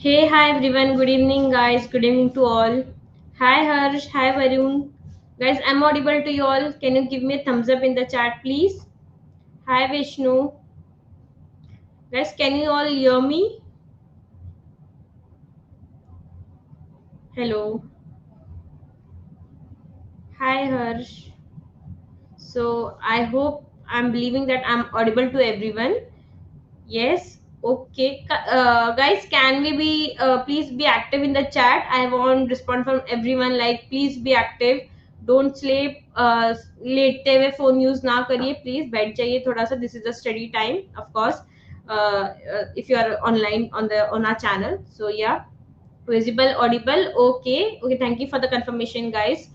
Hey, hi everyone. Good evening, guys. Good evening to all. Hi, Harsh. Hi, Varun. Guys, I'm audible to you all. Can you give me a thumbs up in the chat, please? Hi, Vishnu. Guys, can you all hear me? Hello. Hi, Harsh. So, I hope I'm believing that I'm audible to everyone. Yes. Okay. Guys, can we be, please be active in the chat? I want respond from everyone. Like, please be active. Don't sleep. लेटते हुए phone use ना करिए please बैठ जाइए थोड़ा सा this is a study time of course if you are online on our channel. So yeah, visible, audible. Okay, thank you for the confirmation, guys.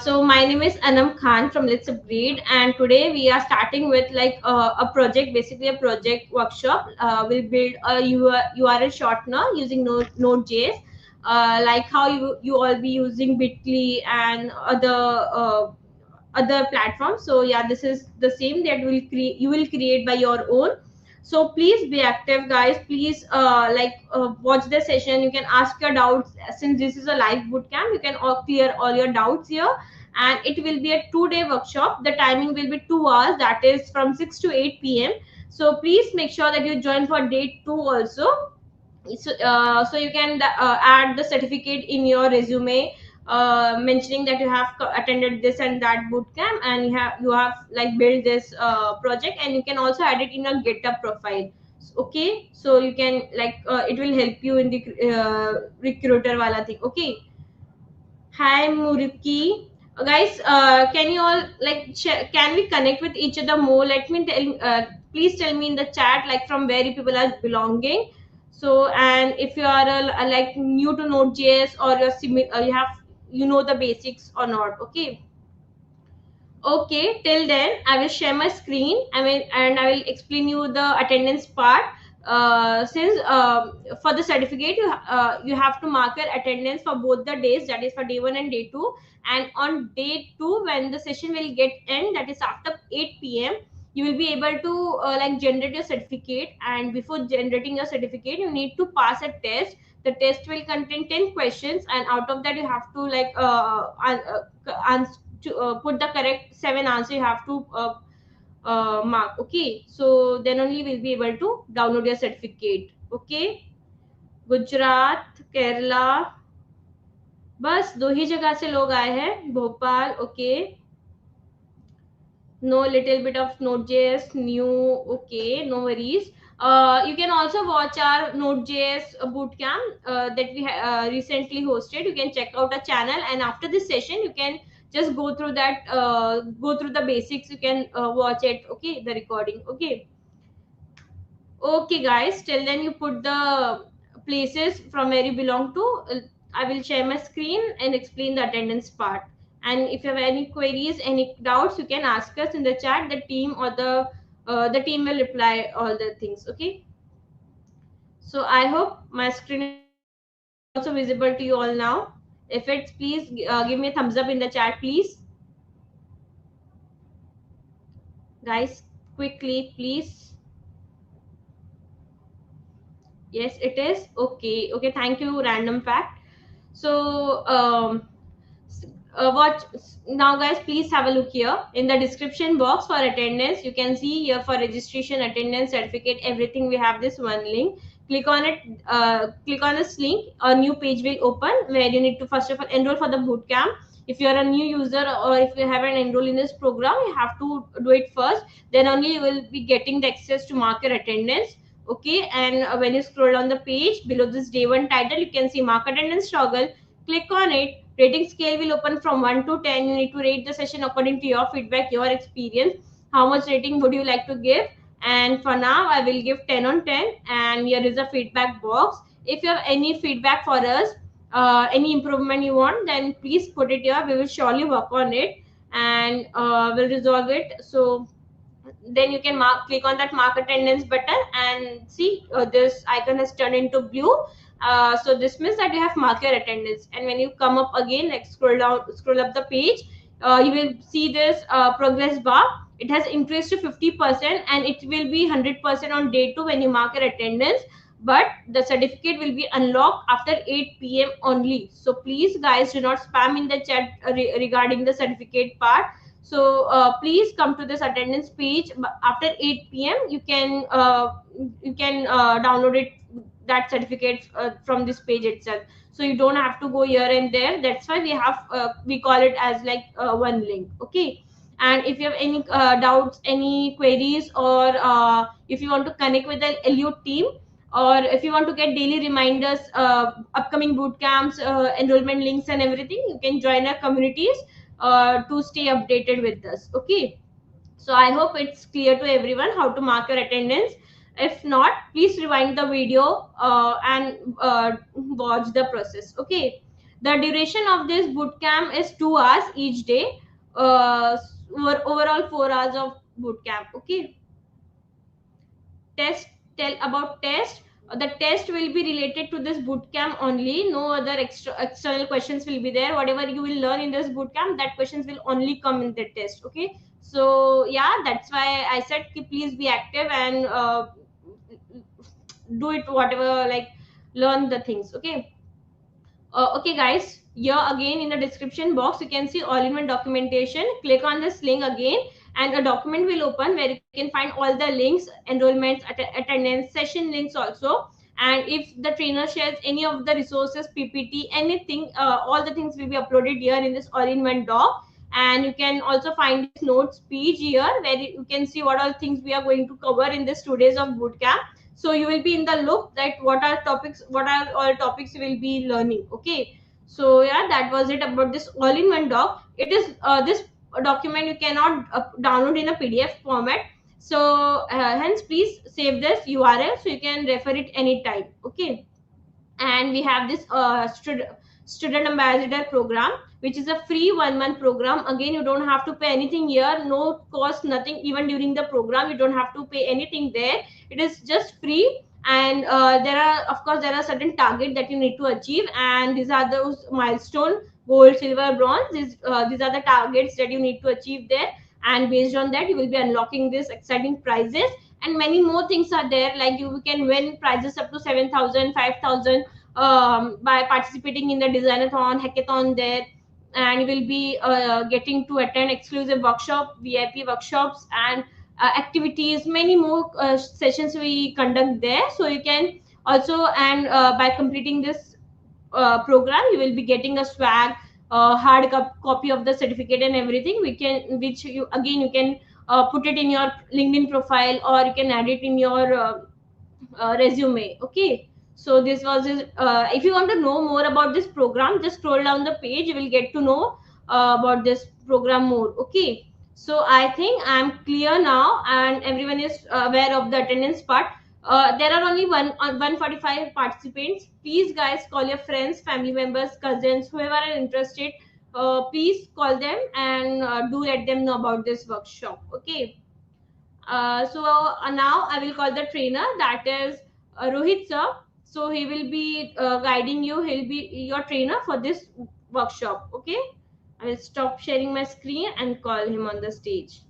So my name is Anam Khan from LetsUpgrade, and today we are starting with like a project, basically a project workshop. We'll build a URL shortener using Node.js, like how you all be using Bitly and other platforms. So yeah, this is the same that you will create by your own. So please be active, guys. Please watch the session. You can ask your doubts. Since this is a live bootcamp, you can all clear all your doubts here, and it will be a 2-day workshop. The timing will be 2 hours, that is from 6 to 8 p.m. So please make sure that you join for day 2 also. So you can add the certificate in your resume, mentioning that you have attended this and that bootcamp, and you have like built this project, and you can also add it in a GitHub profile. Okay, so you can like it will help you in the recruiter wala thing. Okay. Hi, Muriki. Guys, can you all like can we connect with each other more? Let me tell. Please tell me in the chat like from where you people are belonging. So, and if you are like new to Node.js, or you have the basics or not. Okay. Okay, till then I will share my screen. And I will explain you the attendance part. Since for the certificate, you have to mark your attendance for both the days, that is for day 1 and day 2. And on day 2, when the session will get end, that is after 8 p.m., you will be able to like generate your certificate. And before generating your certificate, you need to pass a test. The test will contain 10 questions, and out of that you have to like answer to put the correct 7 answer. You have to mark. Okay, so then only we'll be able to download your certificate. Okay. Gujarat, Kerala, बस 2 ही जगह से लोग आए हैं. Bhopal. Okay. No, little bit of Node.js new. Okay, no worries. You can also watch our Node.js bootcamp that we recently hosted. You can check out our channel, and after this session, you can just go through that, go through the basics. You can watch it. Okay, the recording. Okay. Okay, guys. Till then, you put the places from where you belong to. I will share my screen and explain the attendance part. And if you have any queries, any doubts, you can ask us in the chat. The team or the team will reply all the things. Okay. So I hope my screen is also visible to you all now. If it's, please give me a thumbs up in the chat, please, guys. Quickly, please. Yes, it is. Okay, thank you, random fact. So watch now, guys. Please have a look here in the description box for attendance. You can see here for registration, attendance, certificate, everything. We have this one link. Click on it. Click on this link. A new page will open where you need to first of all enroll for the bootcamp. If you are a new user, or if you haven't enrolled in this program, you have to do it first. Then only you will be getting the access to mark your attendance. Okay, and when you scroll on the page below this day 1 title, you can see mark attendance toggle. Click on it. Rating scale will open from 1 to 10. You need to rate the session according to your feedback, your experience. How much rating would you like to give? And for now, I will give 10 on 10. And here is a feedback box. If you have any feedback for us, any improvement you want, then please put it here. We will surely work on it, and we'll resolve it. So then you can click on that mark attendance button, and see this icon has turned into blue. So this means that you have marked your attendance. And when you come up again, like scroll up the page, you will see this progress bar. It has increased to 50%, and it will be 100% on day 2 when you mark your attendance. but the certificate will be unlocked after 8 p.m. only. So please guys, do not spam in the chat regarding the certificate part. So please come to this attendance page after 8 p.m. You can download it, that certificate from this page itself. So you don't have to go here and there. That's why we call it as like one link. Okay. And if you have any doubts, any queries, or if you want to connect with the LU team, or if you want to get daily reminders, upcoming boot camps, enrollment links and everything, you can join our communities to stay updated with us. Okay. So I hope it's clear to everyone how to mark your attendance. If not, please rewind the video and watch the process. Okay. The duration of this bootcamp is 2 hours each day. Overall 4 hours of bootcamp. Okay. Test, tell about test. The test will be related to this bootcamp only. No other external questions will be there. Whatever you will learn in this bootcamp, that questions will only come in the test. Okay. So yeah, that's why I said please be active and do it, whatever, like learn the things. Okay. Okay guys, here again in the description box you can see all-in-one documentation. Click on this link again and a document will open where you can find all the links, enrollments, attendance, session links also. And if the trainer shares any of the resources, PPT, anything, all the things will be uploaded here in this all-in-one doc. And you can also find this notes page here where you can see what all things we are going to cover in this 2 days of bootcamp. So you will be in the loop that what are topics, what are all topics you will be learning. Okay. So yeah, that was it about this all-in-one doc. It is this document you cannot download in a PDF format. So hence please save this URL so you can refer it anytime. Okay. And we have this student ambassador program, which is a free 1 month program. Again, you don't have to pay anything here, no cost, nothing. Even during the program you don't have to pay anything there. It is just free. And there are, of course, there are certain target that you need to achieve, and these are those milestone: gold, silver, bronze. These are the targets that you need to achieve there, and based on that you will be unlocking these exciting prizes. And many more things are there, like you can win prizes up to 7,000, 5,000 by participating in the designathon, hackathon there. And you will be getting to attend exclusive workshop, VIP workshops, and activities. Many more sessions we conduct there. So you can also, and by completing this program you will be getting a swag, hard copy of the certificate and everything. We can, which you again you can put it in your LinkedIn profile, or you can add it in your resume. Okay. So this was it. If you want to know more about this program, just scroll down the page, you will get to know about this program more. Okay. So I think I'm clear now and everyone is aware of the attendance part. There are only 145 participants. Please guys, call your friends, family members, cousins, whoever are interested. Please call them and do let them know about this workshop. Okay. So now I will call the trainer, that is Rohit sir. So he will be guiding you. He'll be your trainer for this workshop. Okay. I will stop sharing my screen and call him on the stage.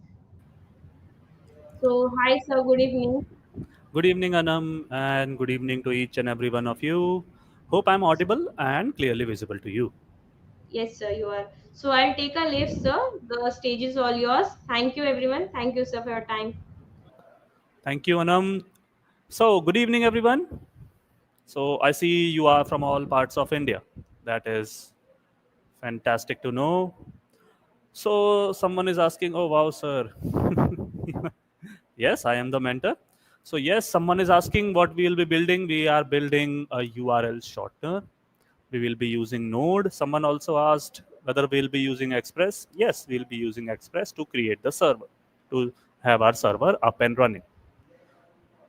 So hi sir, good evening. Good evening, Anam, and good evening to each and every one of you. Hope I'm audible and clearly visible to you. Yes sir, you are. So I'll take a leave sir. The stage is all yours. Thank you everyone. Thank you sir for your time. Thank you, Anam. So, good evening, everyone. So, I see you are from all parts of India. That is fantastic to know. So, someone is asking, oh, wow, sir. Yes, I am the mentor. So, yes, someone is asking what we will be building. We are building a URL shortener. We will be using Node. Someone also asked whether we'll be using Express. Yes, we'll be using Express to create the server, to have our server up and running.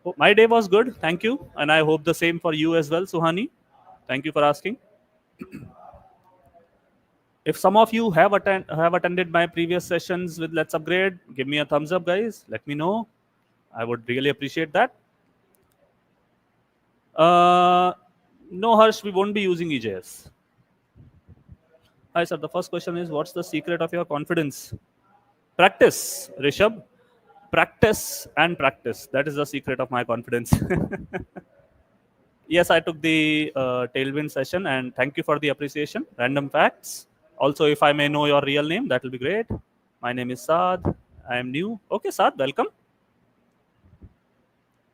Oh, my day was good, thank you, and I hope the same for you as well, Suhani. Thank you for asking. If some of you have attended my previous sessions with Let's Upgrade, give me a thumbs up, guys. Let me know. I would really appreciate that. Uh, no, Harsh, we won't be using EJS. Hi, sir. The first question is, what's the secret of your confidence? Practice, Rishabh. Practice and practice. That is the secret of my confidence. Yes, I took the tailwind session, and thank you for the appreciation. Random facts. Also, if I may know your real name, that will be great. My name is Saad. I am new. Okay, Saad, welcome.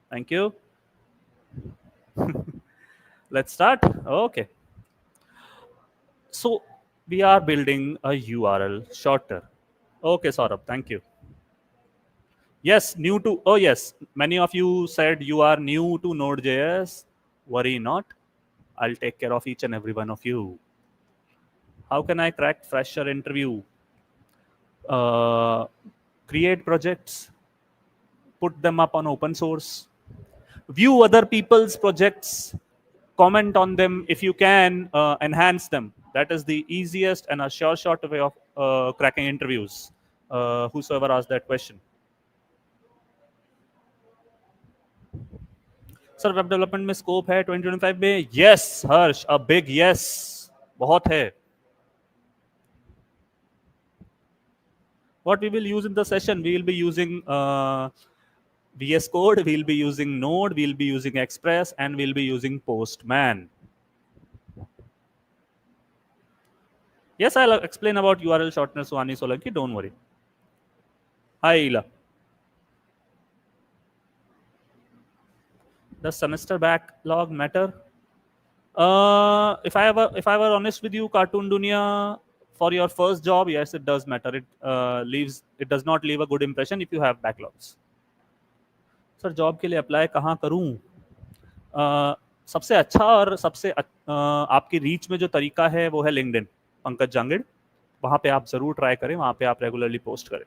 Thank you. Let's start. Okay. So we are building a URL shorter. Okay, Saurabh, thank you. Yes, new to, oh yes, many of you said you are new to Node.js. Worry not. I'll take care of each and every one of you. How can I crack fresher interview? Uh, Create projects, put them up on open source, view other people's projects, comment on them if you can, enhance them. That is the easiest and a sure short way of cracking interviews. Whosoever asked that question. Sir web development में scope है 2025 में? Yes Harsh, a big yes, बहुत है. What we will use in the session, we will be using VS Code, we will be using Node, we will be using Express, and we will be using Postman. Yes, I'll explain about URL shortener, Suhani Solanki, don't worry. Hi, Ila. Does semester backlog matter? If I were honest with you, Cartoon Dunia, for your first job, yes, it does matter. It does not leave a good impression if you have backlogs. Sir job के लिए apply कहाँ करूँ? सबसे अच्छा और सबसे आपकी reach में जो तरीका है वो है लिंक्डइन, पंकज जांगिड़. वहाँ पे आप जरूर ट्राई करें, वहाँ पे आप रेगुलरली पोस्ट करें.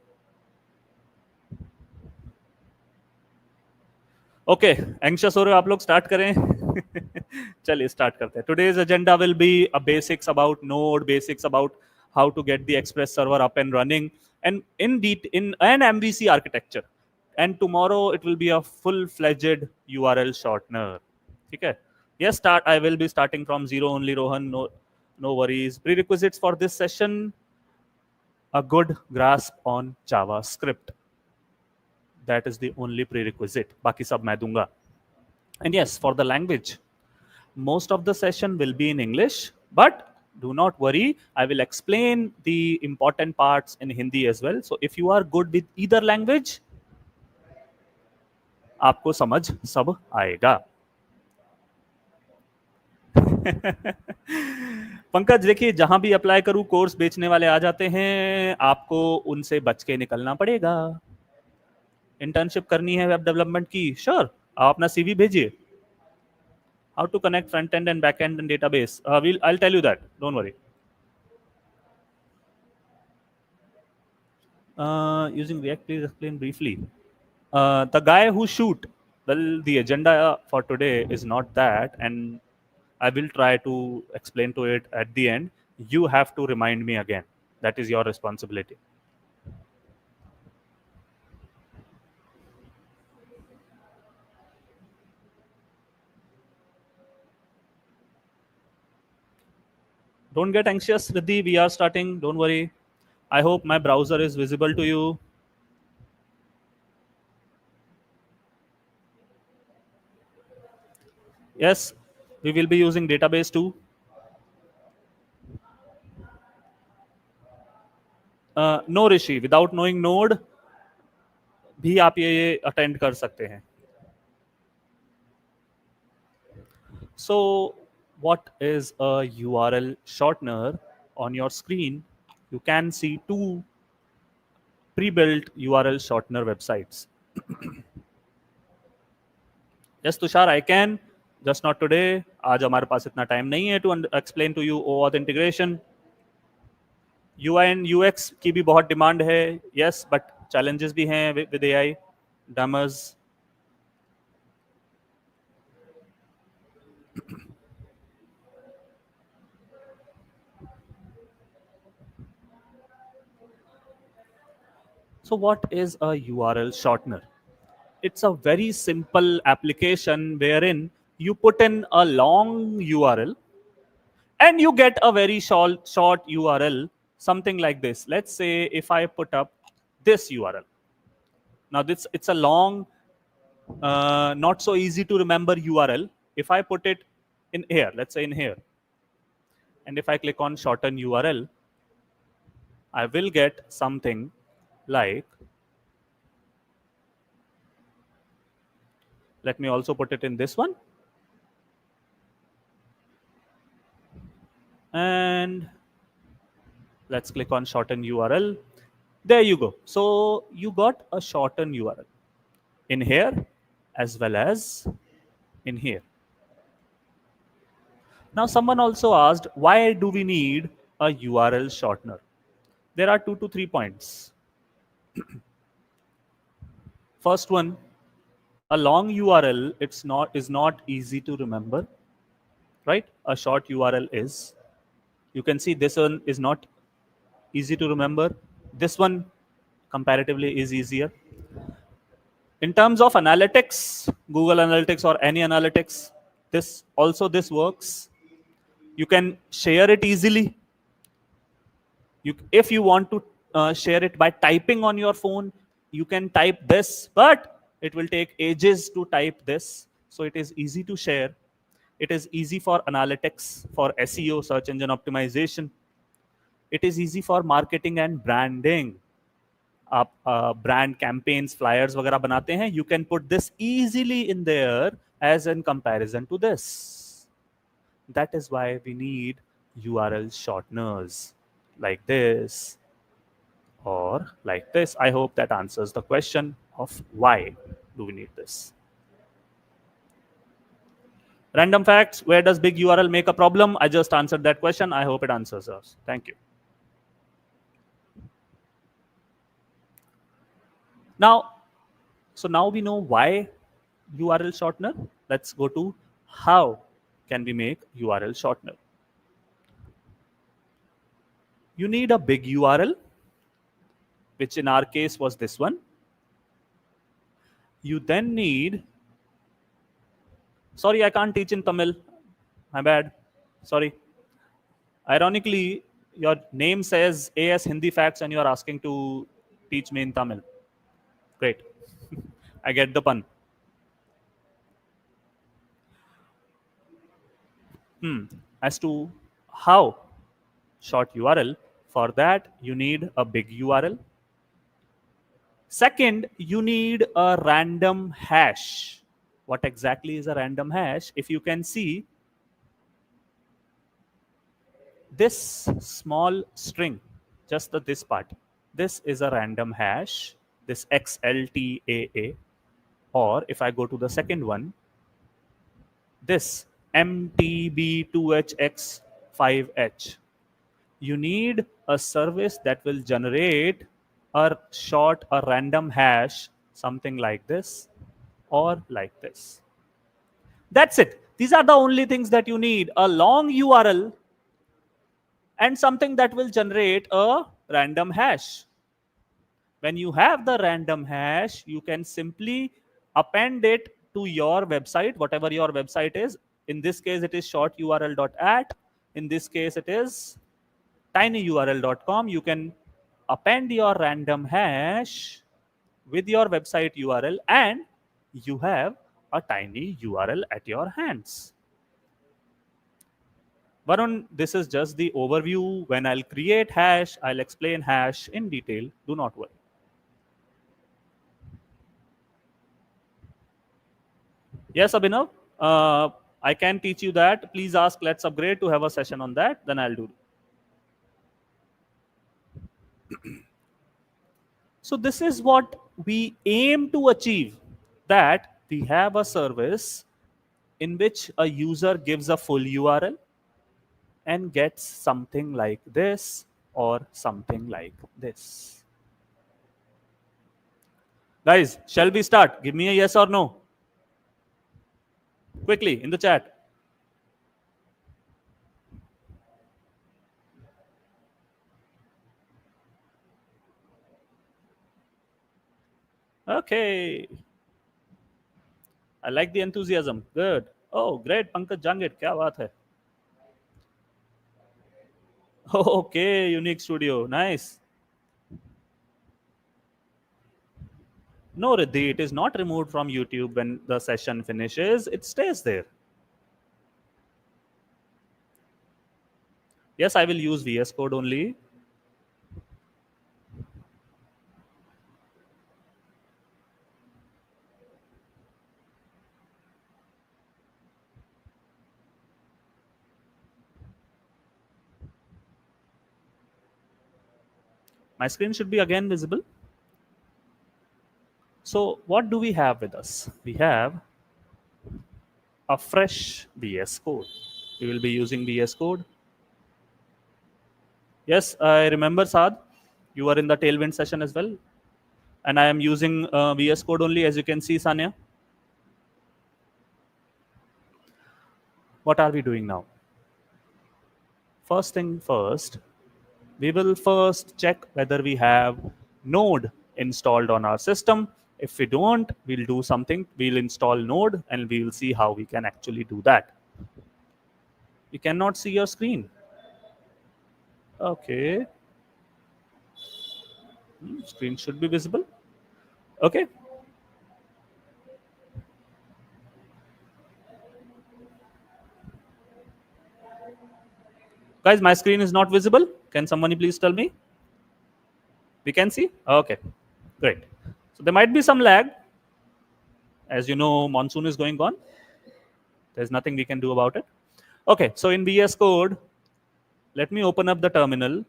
ओके, एंग्शियस हो रहे हो आप लोग? स्टार्ट करें. चलिए स्टार्ट करते हैं. Today's agenda will be a basics about node, basics about how to get the express server up and running, and in an MVC architecture. And tomorrow it will be a full-fledged URL shortener. Okay. Yes, I will be starting from zero only, Rohan. No worries. Prerequisites for this session: a good grasp on JavaScript. That is the only prerequisite. Baki sab main dunga. And yes, for the language, most of the session will be in English, but do not worry. I will explain the important parts in Hindi as well. So if you are good with either language, आपको समझ सब आएगा. पंकज देखिए, जहां भी apply करूं course बेचने वाले आ जाते हैं, आपको उनसे बच के निकलना पड़ेगा. इंटर्नशिप करनी है वेब डेवलपमेंट की, श्योर, आप अपना सीवी भेजिए. How to connect front end back end and database, I'll tell you that, don't worry. Using React, please explain briefly. The guy who shoot, well, the agenda for today is not that, and I will try to explain to it at the end. You have to remind me again. That is your responsibility. Don't get anxious, Riddhi. We are starting. Don't worry. I hope my browser is visible to you. Yes, we will be using database too. No Rishi, without knowing Node भी आप ये attend कर सकते हैं. So what is a URL shortener? On your screen you can see two pre-built URL shortener websites. Yes Tushar, I can, just not today. आज हमारे पास इतना time नहीं है to explain to you OAuth integration. UI and UX की भी बहुत demand है. Yes, but challenges भी हैं with AI, demos. So what is a URL shortener? It's a very simple application wherein you put in a long URL and you get a very short URL, something like this. Let's say if I put up this URL. Now it's a long, not so easy to remember URL. if I put it in here, let's say in here, and if I click on shorten URL, I will get something like, let me also put it in this one, and let's click on shorten URL. There you go. So you got a shorten URL in here as well as in here. Now someone also asked, why do we need a URL shortener? There are 2 to 3 points. First one, a long URL is not easy to remember, right? A short URL is. You can see this one is not easy to remember. This one comparatively is easier. In terms of analytics, Google Analytics or any analytics, this works. You can share it easily. If you want to share it by typing on your phone, you can type this, but it will take ages to type this. So it is easy to share. It is easy for analytics, for SEO, search engine optimization. It is easy for marketing and branding. आप brand campaigns, flyers वगैरह बनाते हैं, you can put this easily in there as in comparison to this. That is why we need URL shorteners like this or like this. I hope that answers the question of why do we need this. Random facts, where does big URL make a problem? I just answered that question. I hope it answers us. Thank you. Now, so now we know why URL shortener. Let's go to how can we make URL shortener. You need a big URL, which in our case was this one. You then need, sorry, I can't teach in Tamil. My bad. Sorry. Ironically, your name says AS Hindi Facts and you are asking to teach me in Tamil. Great. I get the pun. As to how short URL, for that you need a big URL. Second, you need a random hash. What exactly is a random hash? If you can see this small string, just this part, this is a random hash, this XLTAA. Or if I go to the second one, this MTB2HX5H. You need a service that will generate a random hash, something like this or like this. That's it. These are the only things that you need: a long URL and something that will generate a random hash. When you have the random hash, you can simply append it to your website, whatever your website is. In this case, it is shorturl.at. In this case, it is tinyurl.com. You can append your random hash with your website URL and you have a tiny URL at your hands. Varun, this is just the overview. When I'll create hash, I'll explain hash in detail. Do not worry. Yes, Abhinav, I can teach you that. Please ask Let's Upgrade to have a session on that. Then I'll do. So this is what we aim to achieve, that we have a service in which a user gives a full URL and gets something like this or something like this. Guys, shall we start? Give me a yes or no. Quickly in the chat. Okay. I like the enthusiasm. Good. Oh, great, Pankaj Jangit. Kya baat hai? Okay, Unique Studio. Nice. No, Riddhi, it is not removed from YouTube when the session finishes. It stays there. Yes, I will use VS Code only. My screen should be again visible. So what do we have with us? We have a fresh VS Code. We will be using VS Code. Yes, I remember, Saad. You were in the Tailwind session as well. And I am using VS Code only, as you can see, Sanya. What are we doing now? First thing first, we will first check whether we have Node installed on our system. If we don't, we'll do something. We'll install Node and we will see how we can actually do that. You cannot see your screen. Okay. Screen should be visible. Okay. Guys, my screen is not visible. Can somebody please tell me? We can see? Okay. Great. So there might be some lag. As you know, monsoon is going on. There's nothing we can do about it. Okay, so in VS Code, let me open up the terminal.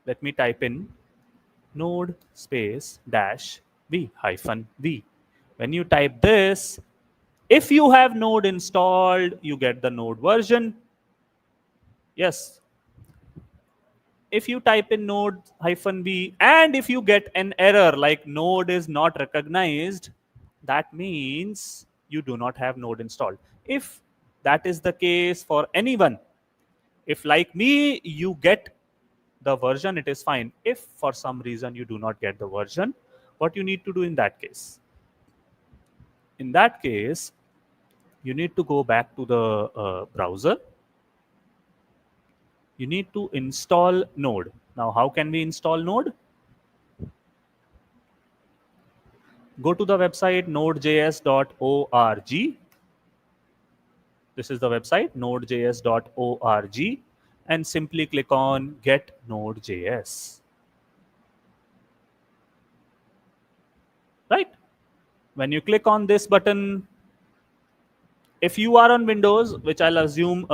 Let me type in node space dash v hyphen v. When you type this, if you have Node installed, you get the Node version. Yes. If you type in node hyphen v and if you get an error like node is not recognized, that means you do not have Node installed. If that is the case for anyone, if like me you get the version, it is fine. If for some reason you do not get the version, what you need to do in that case? In that case, you need to go back to the browser. You need to install Node. Now, how can we install Node? Go to the website nodejs.org. This is the website nodejs.org and simply click on Get Node.js. Right? When you click on this button, if you are on Windows, which I'll assume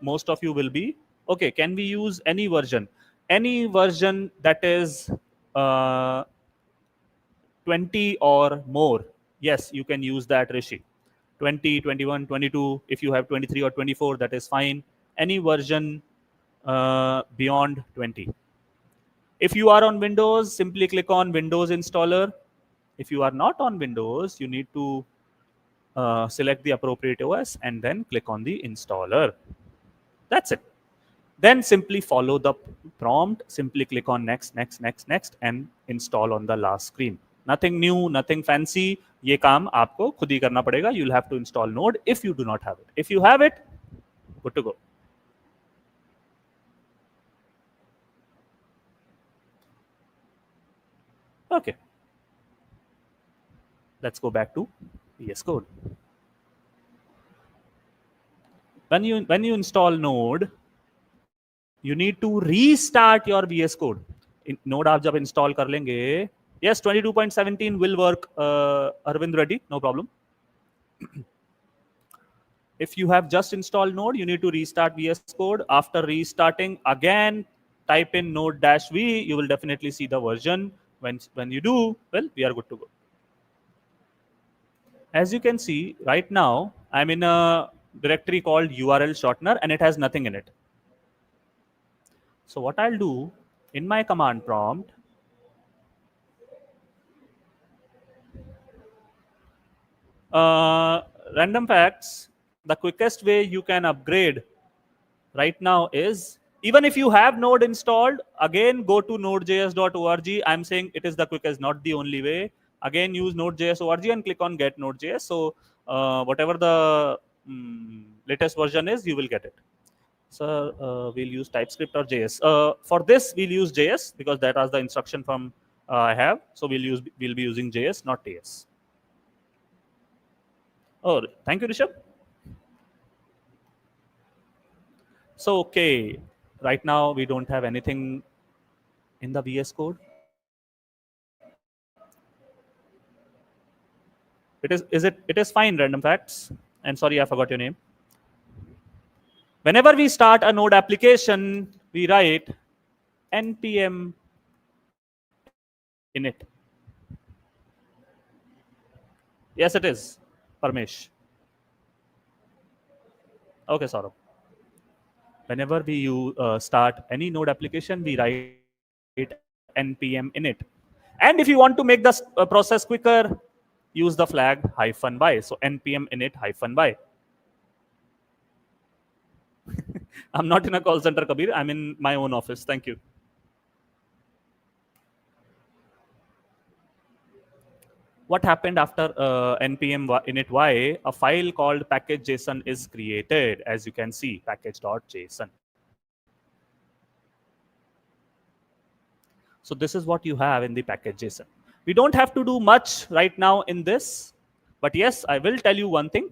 most of you will be, okay, can we use any version? Any version that is 20 or more. Yes, you can use that, Rishi. 20, 21, 22. If you have 23 or 24, that is fine. Any version beyond 20. If you are on Windows, simply click on Windows installer. If you are not on Windows, you need to select the appropriate OS and then click on the installer. That's it. Then simply follow the prompt. Simply click on next, next, next, next, and install on the last screen. Nothing new, nothing fancy. ये काम आपको खुद ही करना पड़ेगा. You'll have to install Node if you do not have it. If you have it, good to go. Okay. Let's go back to VS Code. When you install Node, you need to restart your VS Code. Node आप जब install कर लेंगे, yes, 22.17 will work, Arvind Reddy, no problem. If you have just installed Node, you need to restart VS Code. After restarting, again, type in node-v. You will definitely see the version. When you do, well, we are good to go. As you can see, right now, I'm in a directory called urlshortener, and it has nothing in it. So what I'll do, in my command prompt, random facts, the quickest way you can upgrade right now is, even if you have Node installed, again go to nodejs.org. I'm saying it is the quickest, not the only way. Again, use nodejs.org and click on Get Node.js. So whatever the latest version is, you will get it. So we'll use TypeScript or JS. For this, we'll use JS because that was the instruction from I have. So we'll be using JS, not TS. Oh, thank you, Rishabh. So okay, right now we don't have anything in the VS Code. It is fine, random facts. And sorry, I forgot your name. Whenever we start a node application, we write npm init. Yes, it is. Parmesh. Okay, Saurabh. Whenever we start any node application, we write npm init. And if you want to make the process quicker, use the flag -y. So npm init -y. I'm not in a call center, Kabir. I'm in my own office. Thank you. What happened after npm init y? A file called package.json is created. As you can see, package.json. So this is what you have in the package.json. We don't have to do much right now in this. But yes, I will tell you one thing.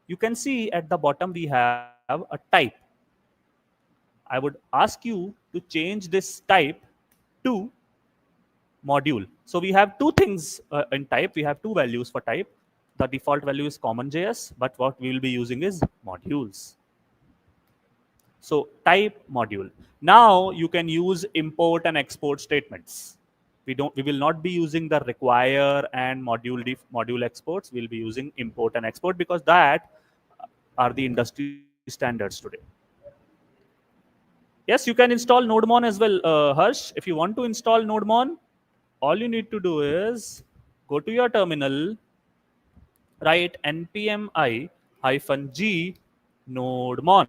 You can see at the bottom we have a type. I would ask you to change this type to module. So we have two things in type. We have two values for type. The default value is common.js, but what we will be using is modules. So type module. Now you can use import and export statements. We will not be using the require and module exports. We'll be using import and export because that are the industry standards today. Yes, you can install nodemon as well, Harsh. If you want to install nodemon, all you need to do is go to your terminal, write npm i-g nodemon.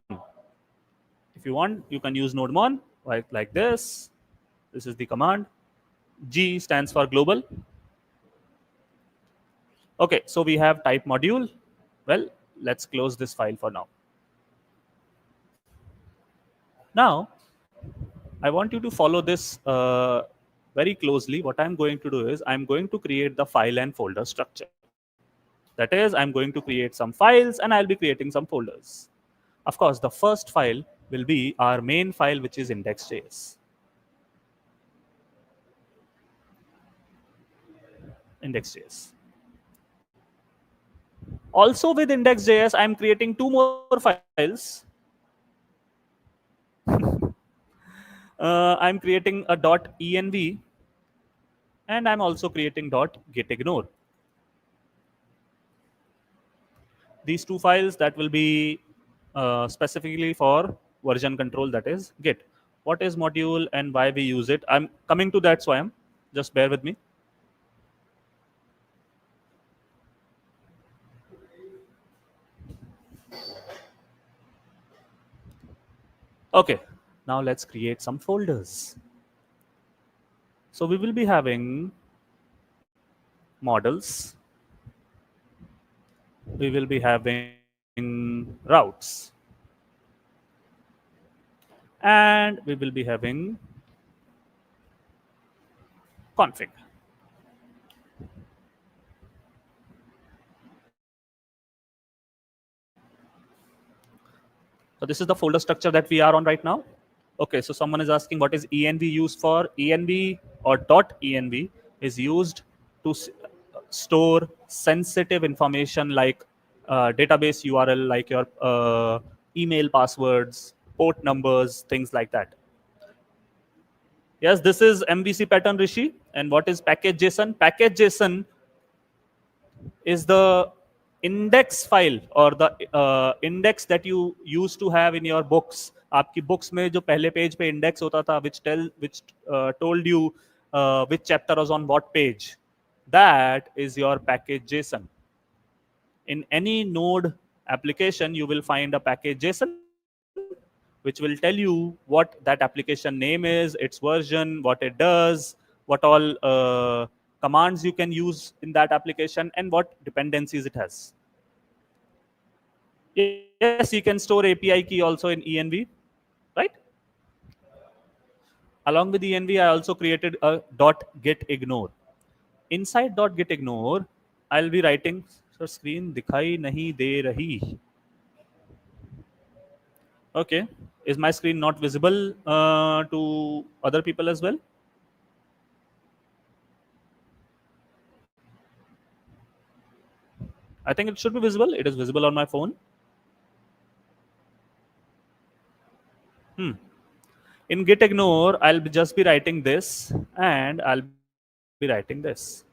If you want, you can use nodemon like this. This is the command. G stands for global. Okay, so we have type module. Well, let's close this file for now. Now, I want you to follow this very closely. What I'm going to do is I'm going to create the file and folder structure. That is, I'm going to create some files and I'll be creating some folders. Of course, the first file will be our main file, which is index.js. Index.js. Also with index.js, I'm creating two more files. I'm creating a .env and I'm also creating .getignore. These two files that will be specifically for version control, that is Git. What is module and why we use it? I'm coming to that, Swayam. Just bear with me. Okay, now let's create some folders. So we will be having models. We will be having routes. And we will be having config. So this is the folder structure that we are on right now. Okay, so someone is asking what is env used for? Env or .env is used to store sensitive information like database URL, like your email passwords, port numbers, things like that. Yes, this is MVC pattern, Rishi. And what is package.json? Package.json is the index file or the index that you used to have in your books. आपकी books में जो पहले page पे index होता था, which told you which chapter was on what page. That is your package.json. In any node application, you will find a package.json, which will tell you what that application name is, its version, what it does, what all commands you can use in that application, and what dependencies it has. Yes, you can store API key also in env, right? Along with env, I also created a .getignore. Inside .getignore, I'll be writing, so screen दिखाई नहीं दे रही. Okay, is my screen not visible to other people as well? I think it should be visible. It is visible on my phone. Hmm. In git ignore, I'll just be writing this, and I'll be writing this,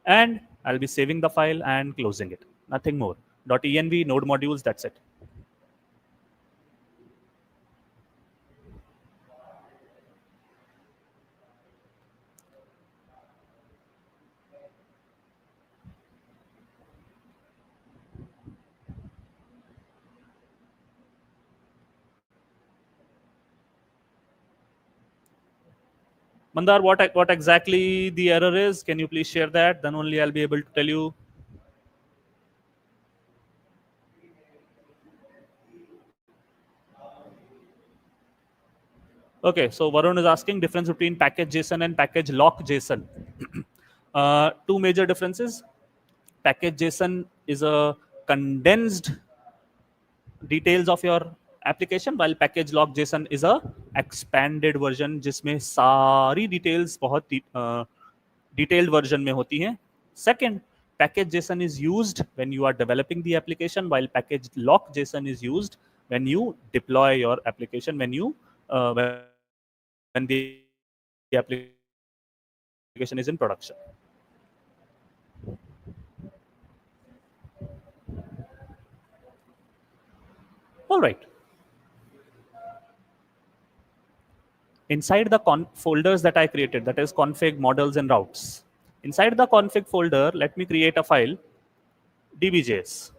and I'll be saving the file and closing it. Nothing more. .env node modules, that's it. Mandar, what exactly the error is? Can you please share that? Then only I'll be able to tell you. Okay, so Varun is asking difference between package JSON and package lock JSON. Two major differences. Package JSON is a condensed details of your application, while package log json is a expanded version जिसमें सारी details बहुत detailed version में होती हैं. Second, package json is used when you are developing the application, while package lock json is used when you deploy your application, when the application is in production. All right. Inside the folders that I created, that is config, models, and routes. Inside the config folder, let me create a file, dbjs.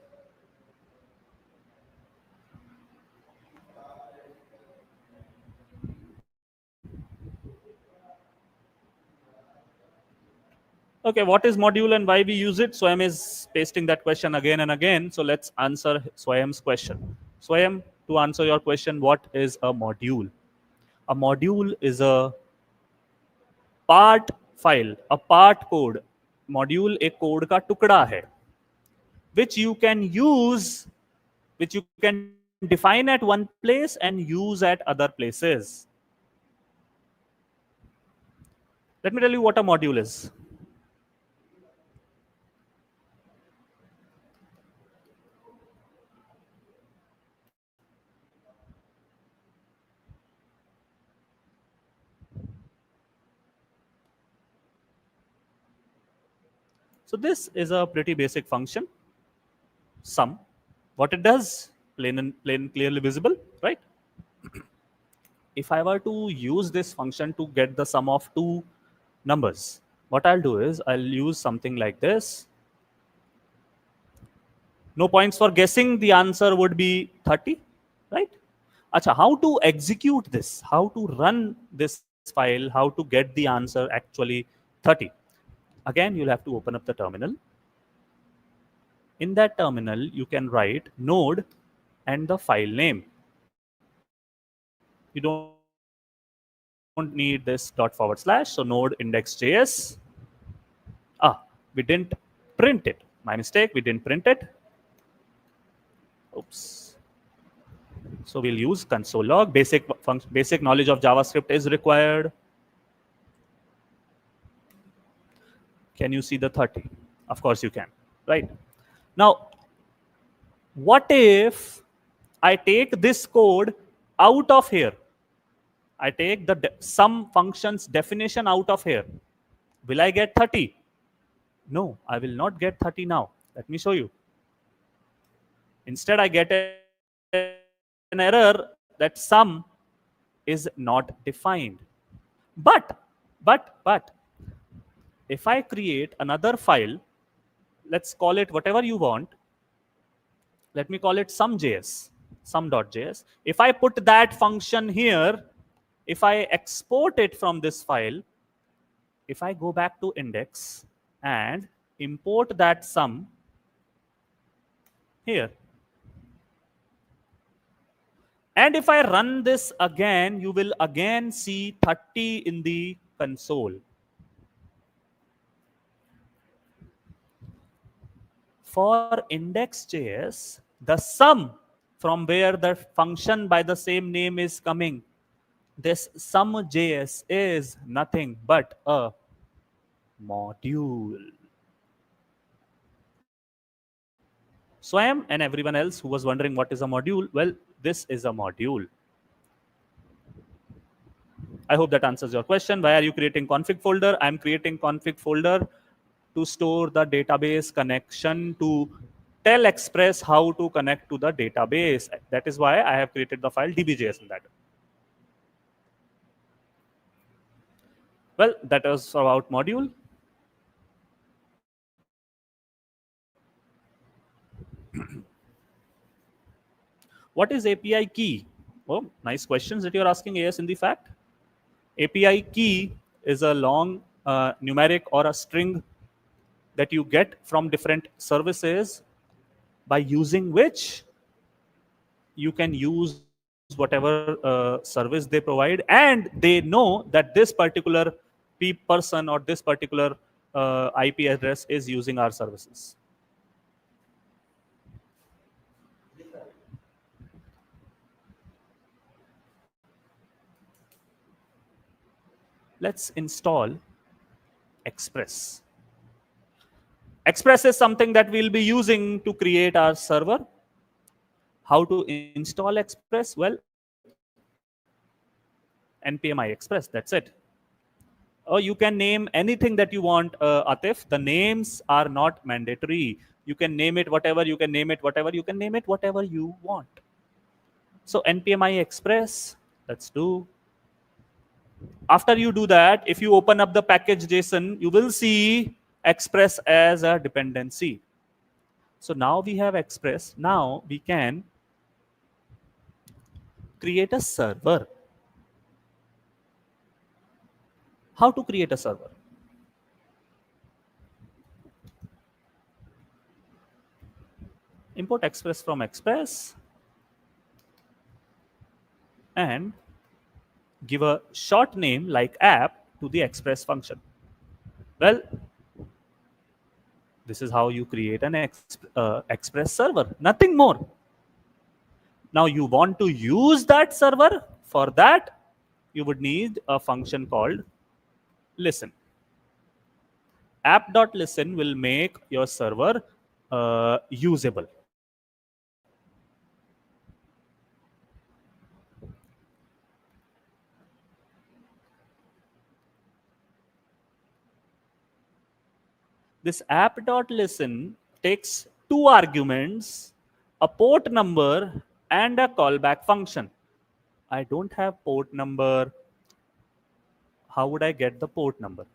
Okay, what is module and why we use it? Swayam is pasting that question again and again. So let's answer Swayam's question. Swayam, to answer your question, what is a module? A module is a part file, a part code. Module एक code का टुकड़ा है, which you can use, which you can define at one place and use at other places. Let me tell you what a module is. So this is a pretty basic function, sum. What it does, plain clearly visible, right? If I were to use this function to get the sum of two numbers, what I'll do is I'll use something like this. No points for guessing, the answer would be 30, right? Acha, how to execute this? How to run this file? How to get the answer actually 30? Again, you'll have to open up the terminal. In that terminal, you can write node and the file name. You don't need this dot forward slash, so node index.js. We didn't print it. My mistake, we didn't print it. Oops. So we'll use console log. Basic knowledge of JavaScript is required. Can you see the 30? Of course you can, right? Now, what if I take this code out of here? I take the sum function's definition out of here. Will I get 30? No, I will not get 30 now. Let me show you. Instead, I get an error that sum is not defined. But if I create another file, let's call it whatever you want. Let me call it sum.js. If I put that function here, if I export it from this file, if I go back to index and import that sum here, and if I run this again, you will again see 30 in the console. For index.js, the sum from where the function by the same name is coming. This sum.js is nothing but a module. So I am, and everyone else who was wondering what is a module, well, this is a module. I hope that answers your question. Why are you creating config folder? I'm creating config folder to store the database connection, to tell Express how to connect to the database. That is why I have created the file db.js in that. Well, that was about module. What is API key? Oh, nice questions that you're asking, AS in the fact. API key is a long numeric or a string that you get from different services, by using which you can use whatever service they provide, and they know that this particular person or this particular IP address is using our services. Let's install Express. Express is something that we'll be using to create our server. How to install Express? Well, npm express, that's it. Or you can name anything that you want, Atif. The names are not mandatory. You can name it whatever, you can name it whatever, you can name it whatever you want. So npm express, let's do. After you do that, if you open up the package JSON, you will see Express as a dependency. So now we have Express. Now we can create a server. How to create a server? Import Express from Express and give a short name like app to the Express function. Well, this is how you create an Express server, nothing more. Now you want to use that server. For that, you would need a function called listen. App.listen will make your server usable. This app.listen takes two arguments, a port number and a callback function. I don't have port number. How would I get the port number?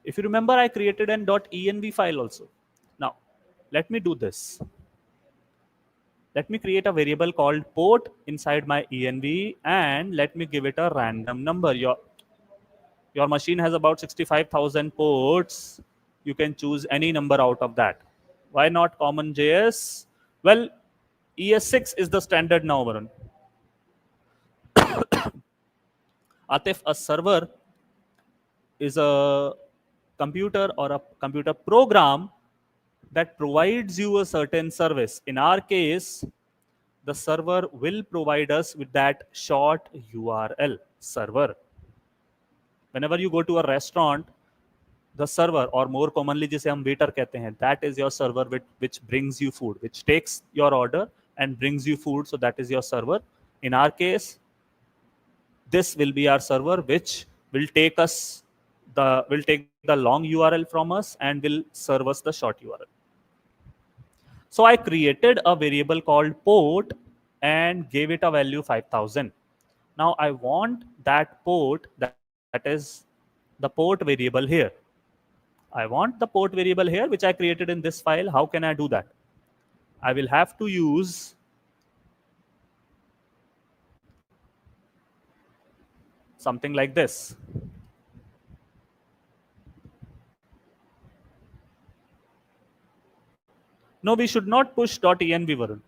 If you remember, I created an .env file also. Now, let me do this. Let me create a variable called port inside my env, and let me give it a random number. Your machine has about 65,000 ports. You can choose any number out of that. Why not common JS? Well, ES6 is the standard now, Varun. Atif, a server is a computer or a computer program that provides you a certain service. In our case, the server will provide us with that short URL, server. Whenever you go to a restaurant, the server, or more commonly जिसे हम waiter कहते हैं, that is your server which brings you food, which takes your order and brings you food. So that is your server. In our case, this will be our server, which will take the long URL from us and will serve us the short URL. So I created a variable called port and gave it a value 5000. Now I want that port, that is the port variable here. I want the port variable here, which I created in this file. How can I do that? I will have to use something like this. No, we should not push .env, Varun.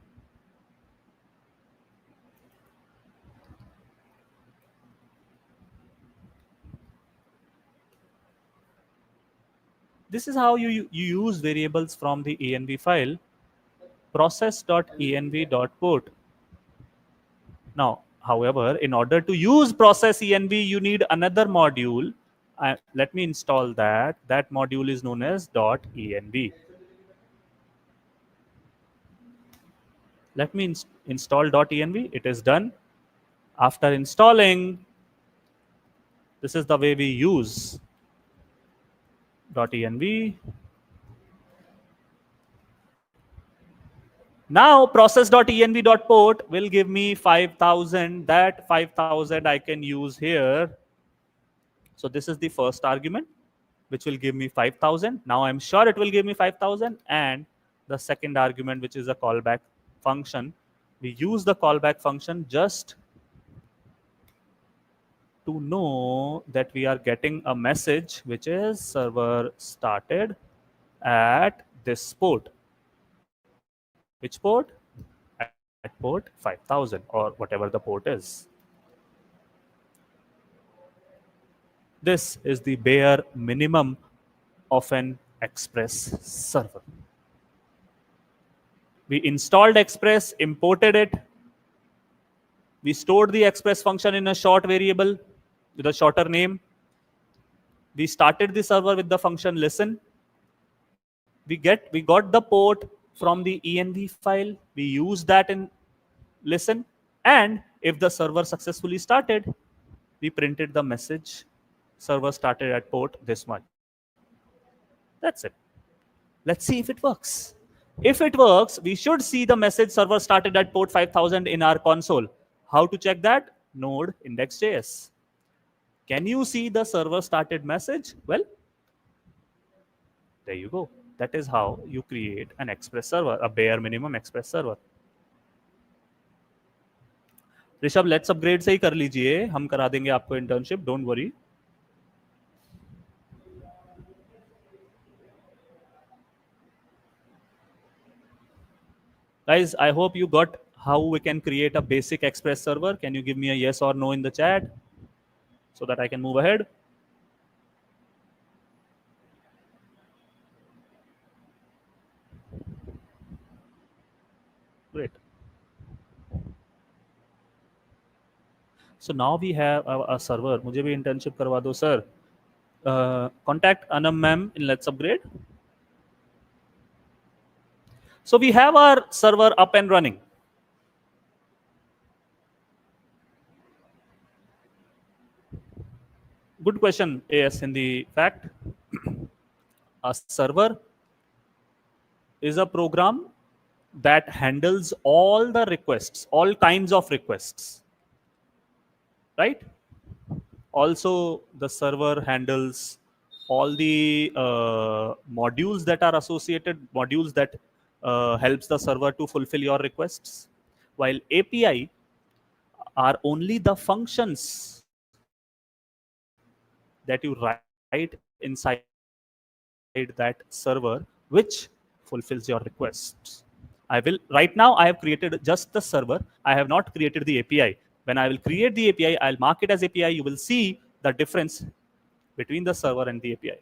This is how you use variables from the env file. process.env.port. Now, however, in order to use process env, you need another module. Let me install that. That module is known as .env. Let me install .env. It is done. After installing, this is the way we use .env. Now process.env.port will give me 5000. That 5000 I can use here. So this is the first argument, which will give me 5000. Now I'm sure it will give me 5000. And the second argument, which is a callback function, we use the callback function just to know that we are getting a message which is server started at this port. Which port? At port 5000 or whatever the port is. This is the bare minimum of an Express server. We installed Express, imported it. We stored the Express function in a short variable with a shorter name. We started the server with the function listen. We got the port from the env file. We used that in listen. And if the server successfully started, we printed the message server started at port this much. That's it. Let's see if it works. If it works, we should see the message server started at port 5000 in our console. How to check that? Node index.js. Can you see the server started message? Well, there you go. That is how you create an Express server, a bare minimum Express server. Rishabh let's upgrade से ही कर लीजिए, हम करा देंगे आपको internship, don't worry. Guys, I hope you got how we can create a basic Express server. Can you give me a yes or no in the chat so that I can move ahead? Great. So now we have a server. मुझे भी internship करवा दो sir. Contact Anam ma'am in Let's Upgrade. So we have our server up and running. Good question, AS. In the fact, a server is a program that handles all the requests, all kinds of requests, right? Also, the server handles all the modules that are associated, modules that helps the server to fulfill your requests, while API are only the functions that you write inside that server, which fulfills your requests. Right now I have created just the server. I have not created the API. When I will create the API, I'll mark it as API. You will see the difference between the server and the API.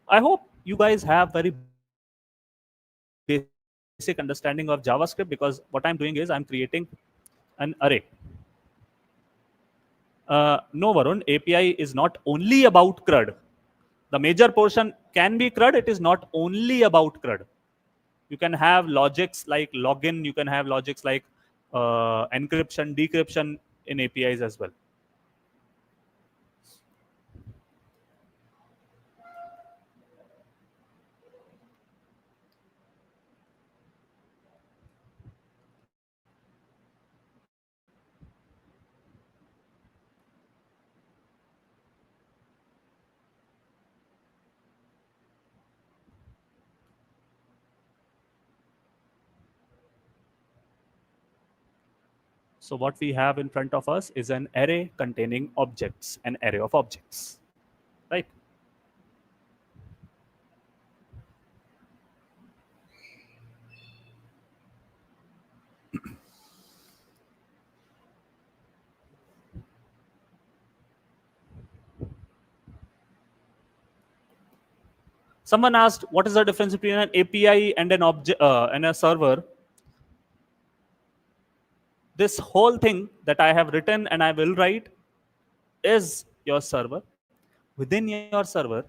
I hope you guys have very basic understanding of JavaScript, because what I'm doing is I'm creating an array. No, Varun, API is not only about CRUD. The major portion can be CRUD. It is not only about CRUD. You can have logics like login. You can have logics like encryption, decryption in APIs as well. So what we have in front of us is an array containing objects, an array of objects, right? Someone asked, what is the difference between an API and an object and a server? This whole thing that I have written and I will write is your server. Within your server,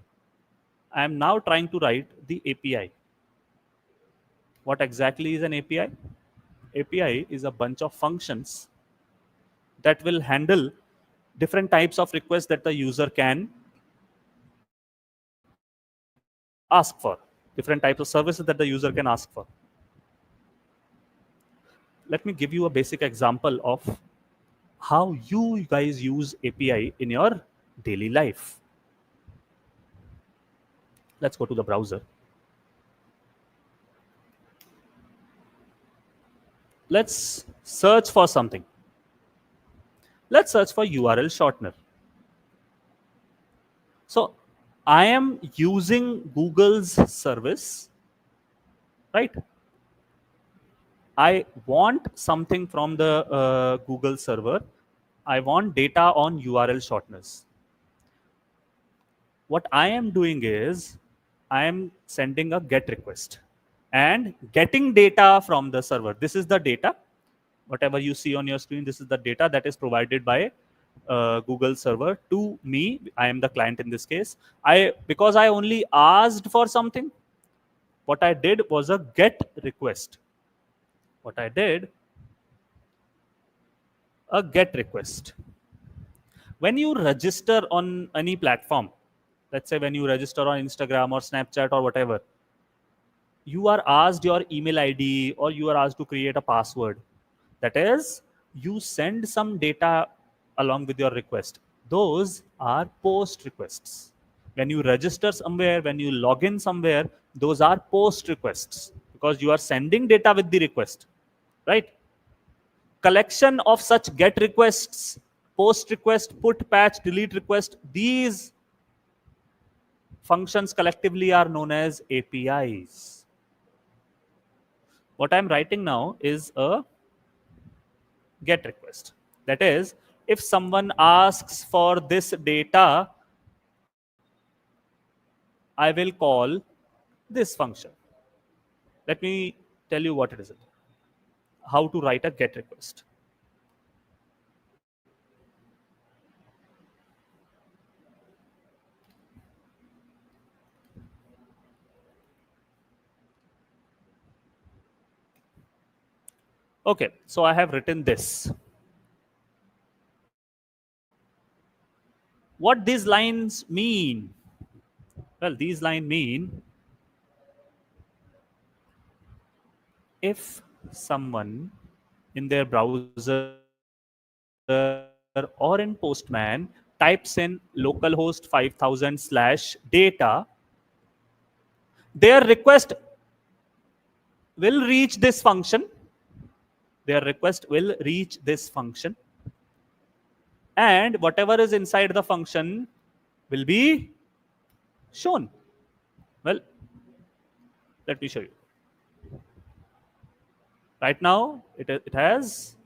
I am now trying to write the API. What exactly is an API? API is a bunch of functions that will handle different types of requests that the user can ask for, different types of services that the user can ask for. Let me give you a basic example of how you guys use API in your daily life. Let's go to the browser. Let's search for something. Let's search for URL shortener. So I am using Google's service, right? I want something from the Google server. I want data on URL shorteners. What I am doing is I am sending a GET request and getting data from the server. This is the data. Whatever you see on your screen, this is the data that is provided by Google server to me. I am the client in this case. Because I only asked for something, what I did was a GET request. What I did, a GET request. When you register on any platform, let's say when you register on Instagram or Snapchat or whatever, you are asked your email ID or you are asked to create a password. That is, you send some data along with your request. Those are post requests. When you register somewhere, when you log in somewhere, those are post requests because you are sending data with the request, right? Collection of such GET requests, post request, put, patch, delete request, these functions collectively are known as APIs. What I'm writing now is a GET request. That is, if someone asks for this data, I will call this function. Let me tell you what it is. How to write a GET request. Okay, so I have written this. What these lines mean? Well, these lines mean if someone in their browser or in Postman types in localhost 5000/data, their request will reach this function. Their request will reach this function. And whatever is inside the function will be shown. Well, let me show you. Right now, it has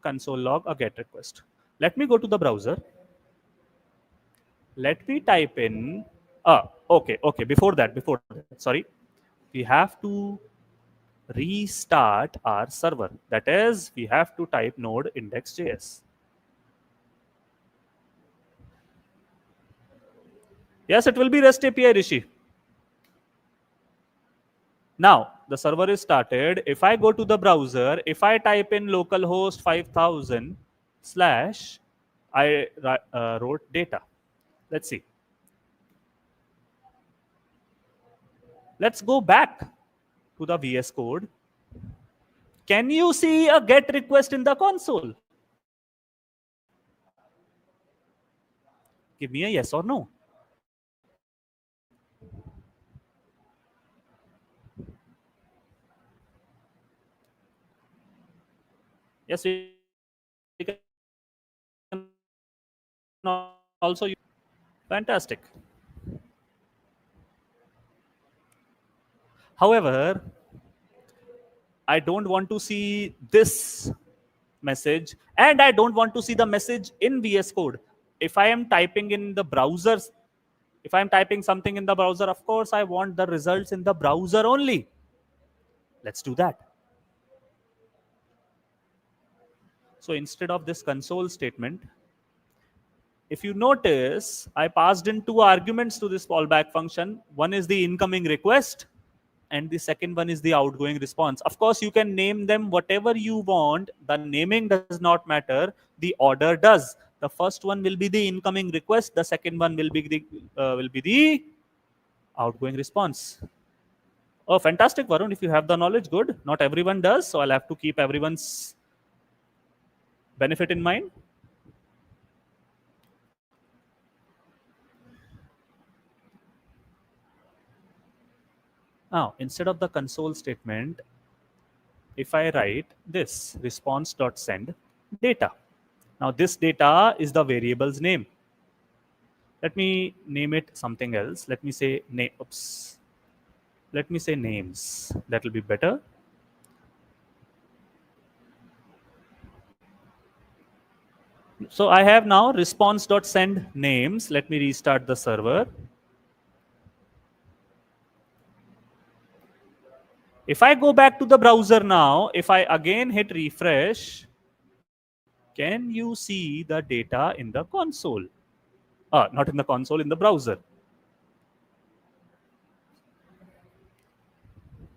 console log a GET request. Let me go to the browser. Let me type in. Okay. Before that, sorry, we have to restart our server. That is, we have to type node index.js. Yes, it will be REST API, Rishi. Now, the server is started. If I go to the browser, if I type in localhost 5000 slash, I wrote data. Let's see. Let's go back to the VS Code. Can you see a GET request in the console? Give me a yes or no. Yes, we can also use. Fantastic. However, I don't want to see this message and I don't want to see the message in VS Code. If I am typing in the browser, If I'm typing something in the browser, of course, I want the results in the browser only. Let's do that. So instead of this console statement, if you notice, I passed in two arguments to this fallback function. One is the incoming request, and the second one is the outgoing response. Of course, you can name them whatever you want. The naming does not matter. The order does. The first one will be the incoming request. The second one will be the outgoing response. Oh, fantastic, Varun. If you have the knowledge, good. Not everyone does, so I'll have to keep everyone's benefit in mind. Now, instead of the console statement, if I write this response.send data. Now, this data is the variable's name. Let me name it something else. Let me say name. Oops. Let me say names. That will be better. So I have now response.send names. Let me restart the server. If I go back to the browser now, if I again hit refresh, can you see the data in the console? Not in the console, in the browser.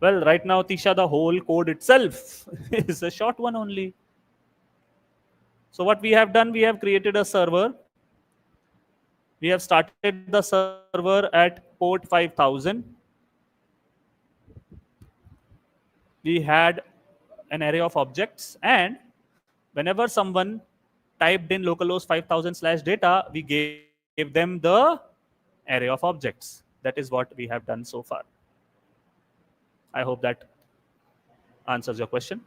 Well, right now, Tisha, the whole code itself is a short one only. So what we have done, we have created a server. We have started the server at port 5000. We had an array of objects, and whenever someone typed in localhost 5000/data, we gave them the array of objects. That is what we have done so far. I hope that answers your question.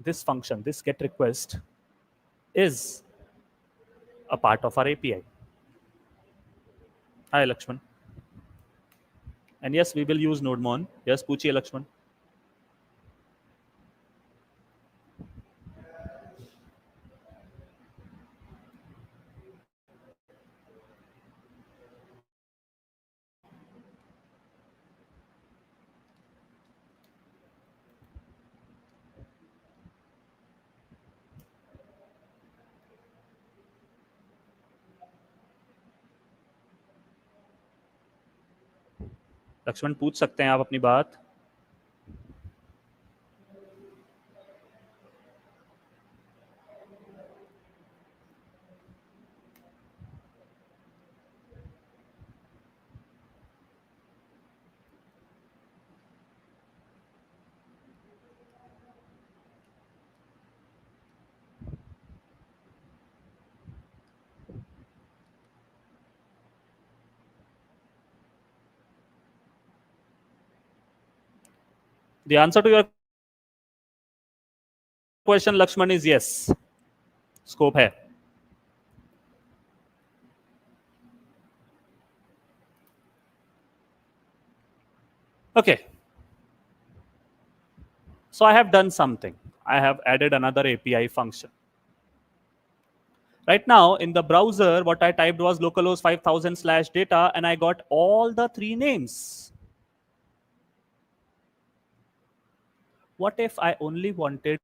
This function, this get request, is a part of our API. Hi, Lakshman. And yes, we will use NodeMon. Yes, Puchiye Lakshman. Lakshman पूछ सकते हैं आप अपनी बात. The answer to your question, Lakshman, is yes. Scope hai. Okay. So I have done something. I have added another API function. Right now, in the browser, what I typed was localhost 5000/data, and I got all the three names. What if I only wanted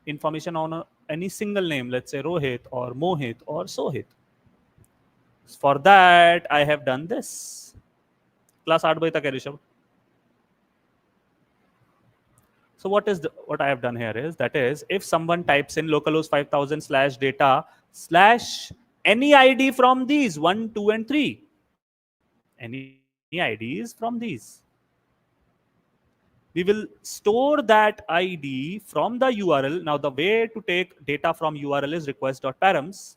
information on any single name, let's say Rohit or Mohit or Sohit? For that, I have done this. Class 8 baje tak hai, Rishabh. So what I have done here is, that is, if someone types in localhost 5000/data slash any ID from these 1, 2, and 3, any IDs from these, we will store that ID from the URL. Now, the way to take data from URL is request.params.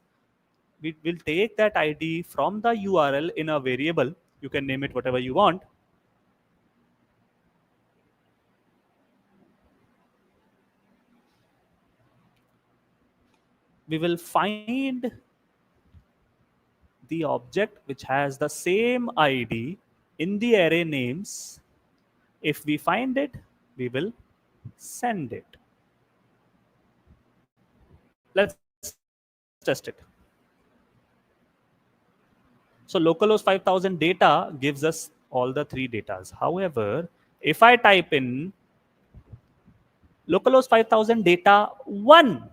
We will take that ID from the URL in a variable. You can name it whatever you want. We will find the object which has the same ID in the array names. If we find it, we will send it. Let's test it. So localhost 5000 data gives us all the three datas. However, if I type in localhost 5000 data 1,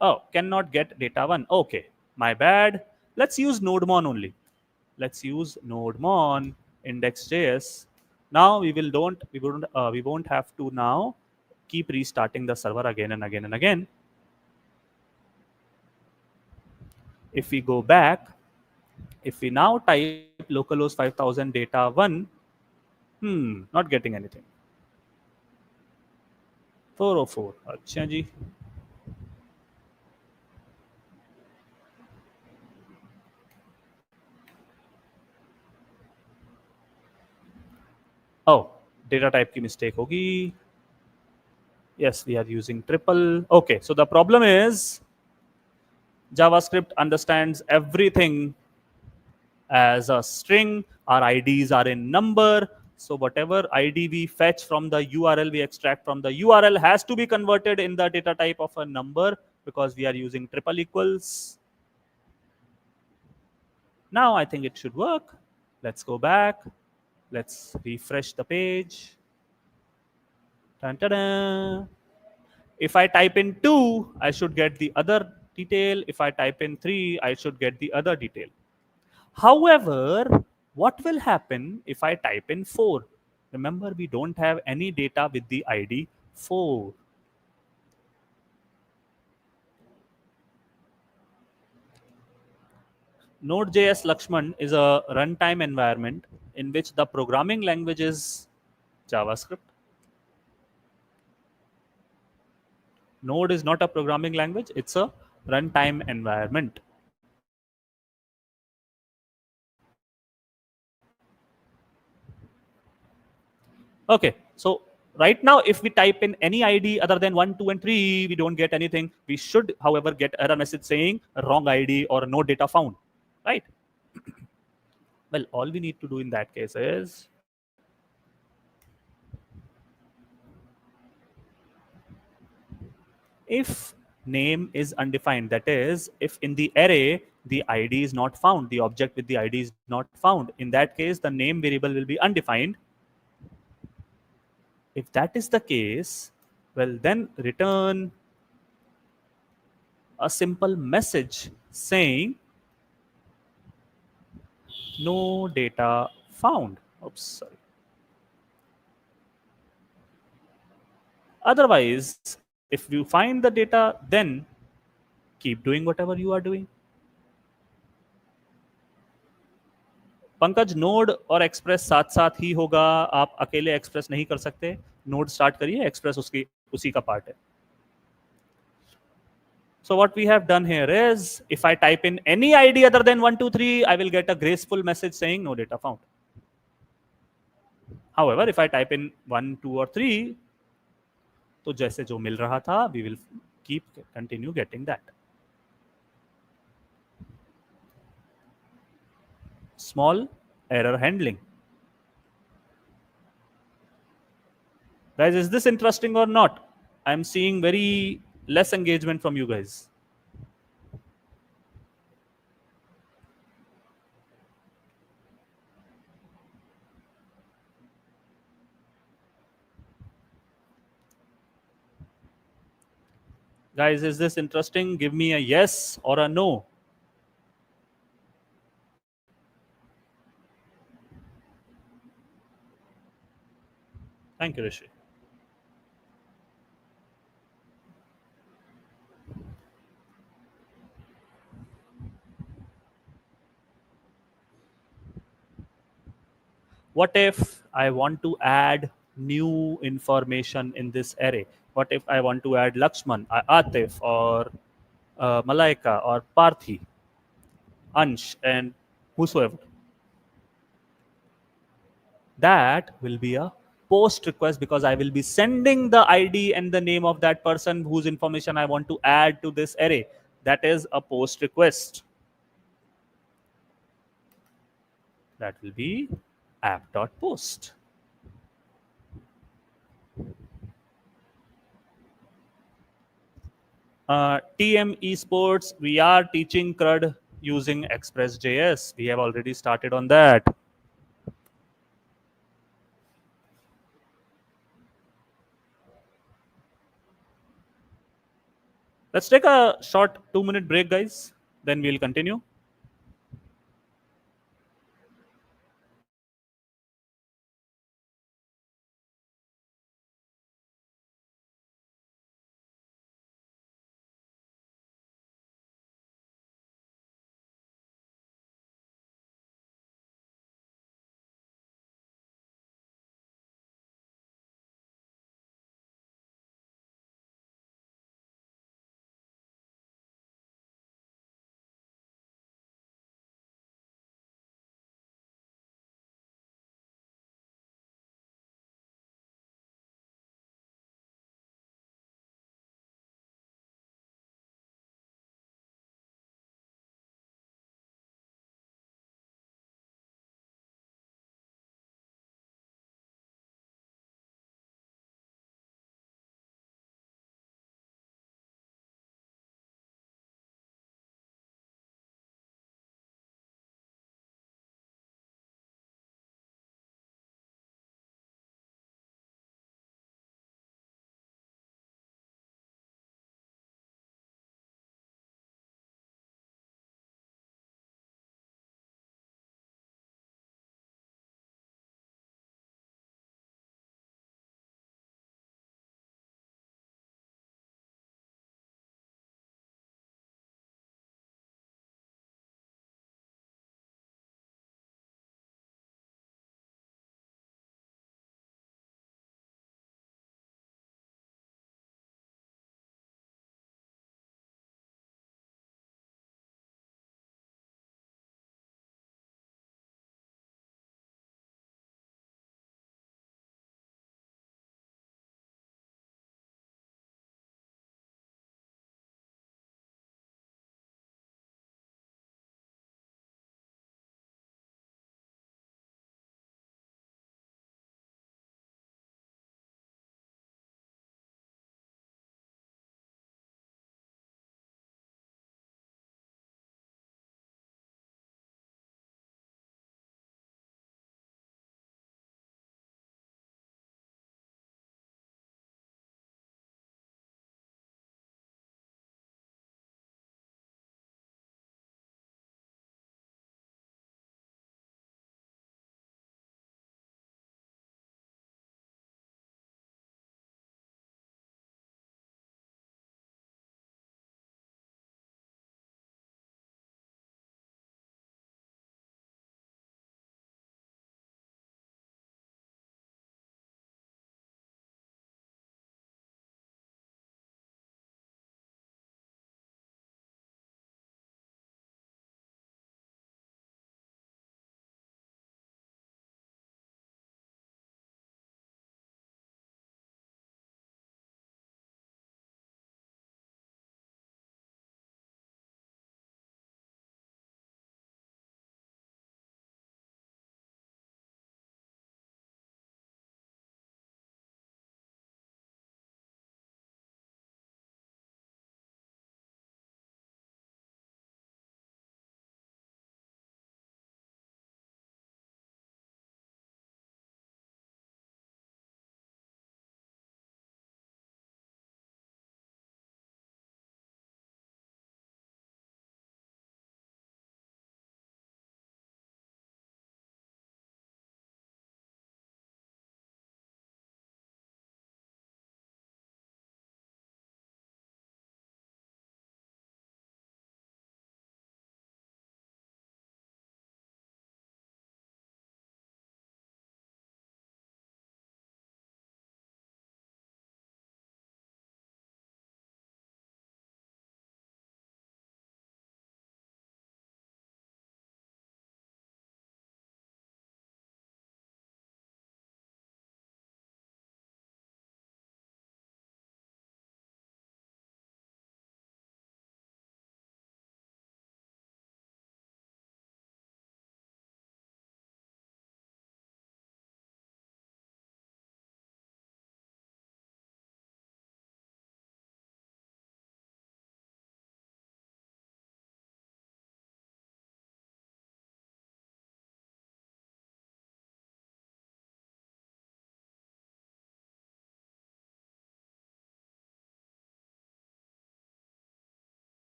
oh, cannot get data 1. Okay, my bad. Let's use nodemon only. Let's use nodemon index.js. Now we won't have to now keep restarting the server again and again and again. If we go back, if we now type localhost 5000 data 1, not getting anything. 404. अच्छा जी. Oh, data type की mistake होगी. Yes, we are using triple. Okay, so the problem is JavaScript understands everything as a string. Our IDs are in number. So whatever ID we fetch from the URL, we extract from the URL has to be converted in the data type of a number because we are using triple equals. Now I think it should work. Let's go back. Let's refresh the page. Dun, dun, dun. If I type in 2, I should get the other detail. If I type in 3, I should get the other detail. However, what will happen if I type in 4? Remember, we don't have any data with the ID 4. Node.js Lakshman is a runtime environment in which the programming language is JavaScript. Node is not a programming language, it's a runtime environment. Okay, so right now, if we type in any ID other than 1, 2, and 3, we don't get anything. We should, however, get error message saying wrong ID or no data found, right? Well, all we need to do in that case is if name is undefined, that is, if in the array the ID is not found, the object with the ID is not found, in that case, the name variable will be undefined. If that is the case, well, then return a simple message saying no data found. Oops, sorry. Otherwise, if you find the data, then keep doing whatever you are doing. Pankaj node और express साथ साथ ही होगा, आप अकेले express नहीं कर सकते. Node start करिए, एक्सप्रेस उसकी उसी का पार्ट है. So what we have done here is, if I type in any ID other than 1, 2, 3, I will get a graceful message saying no data found. However, if I type in 1, 2 or 3, तो जैसे जो मिल रहा था, we will continue getting that. Small error handling. Guys, is this interesting or not? I'm seeing very less engagement from you guys. Guys, is this interesting? Give me a yes or a no. Thank you, Rishi. What if I want to add new information in this array? What if I want to add Lakshman, Atif, or Malaika, or Parthi, Ansh, and whosoever? That will be a post request because I will be sending the ID and the name of that person whose information I want to add to this array. That is a post request. That will be app.post. TM Esports, we are teaching CRUD using Express.js. We have already started on that. Let's take a short 2-minute break, guys. Then we'll continue.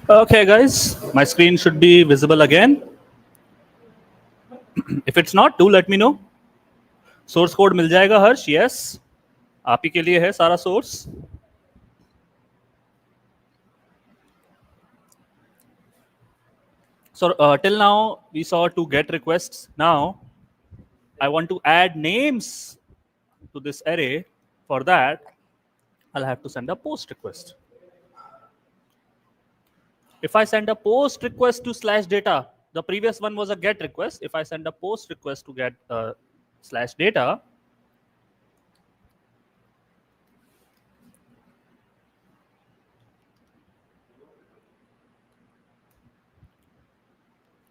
Okay, guys, my screen should be visible again. If it's not, do let me know. Source code मिल जाएगा Harsh? Yes, आप ही के लिए है सारा source. So till now we saw two get requests. Now I want to add names to this array. For that, I'll have to send a post request. If I send a post request to slash data, the previous one was a get request. If I send a post request to get slash data,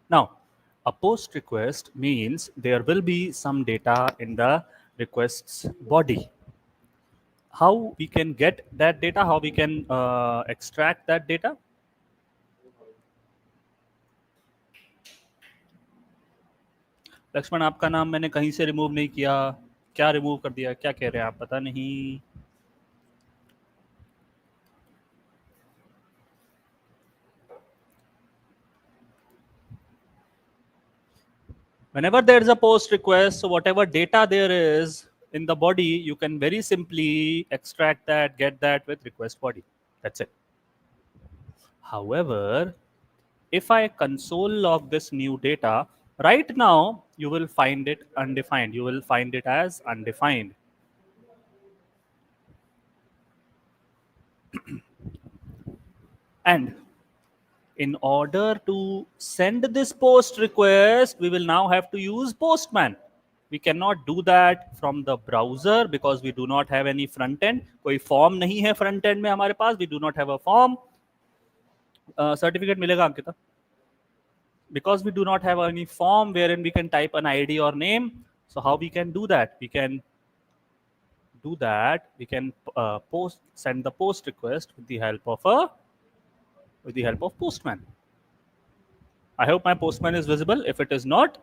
now a post request means there will be some data in the request's body. How we can get that data? How we can extract that data? Lakshman, आपका नाम मैंने कहीं से remove नहीं किया. क्या remove कर दिया? क्या कह रहे हैं आप? पता नहीं. Whenever there is a post request, so whatever data there is in the body, you can very simply extract that, get that with request body. That's it. However, if I console log this new data, right now you will find it undefined. You will find it as undefined. And in order to send this post request, we will now have to use Postman. We cannot do that from the browser because we do not have any front end. कोई form नहीं है front end में हमारे पास. We do not have a form. Certificate मिलेगा Ankita? Because we do not have any form wherein we can type an ID or name. So how we can do that? We can do that. We can send the post request with the help of Postman. I hope my Postman is visible. If it is not,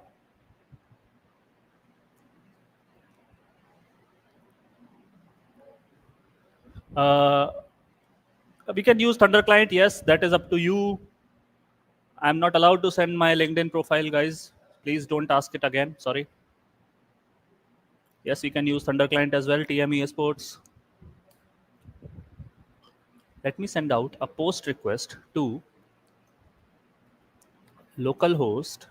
we can use Thunder Client. Yes, that is up to you. I'm not allowed to send my LinkedIn profile, guys. Please don't ask it again. Sorry. Yes, we can use Thunder Client as well. TME Sports. Let me send out a post request to localhost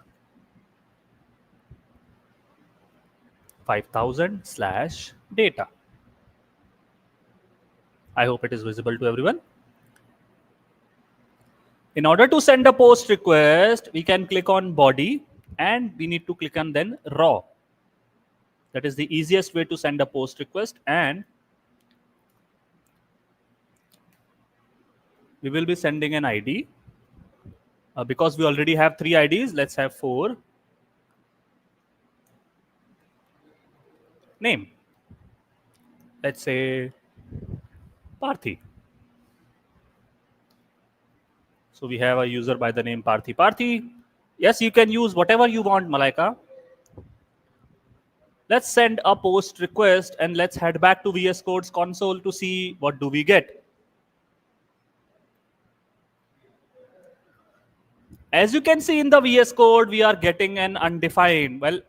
5000/data. I hope it is visible to everyone. In order to send a post request, we can click on body and we need to click on then raw. That is the easiest way to send a post request, and we will be sending an ID. Because we already have 3 IDs, let's have 4. Name. Let's say Parthi. So we have a user by the name Parthi. Parthi, yes, you can use whatever you want, Malaika. Let's send a post request and let's head back to VS Code's console to see what do we get. As you can see in the VS Code, we are getting an undefined. Well,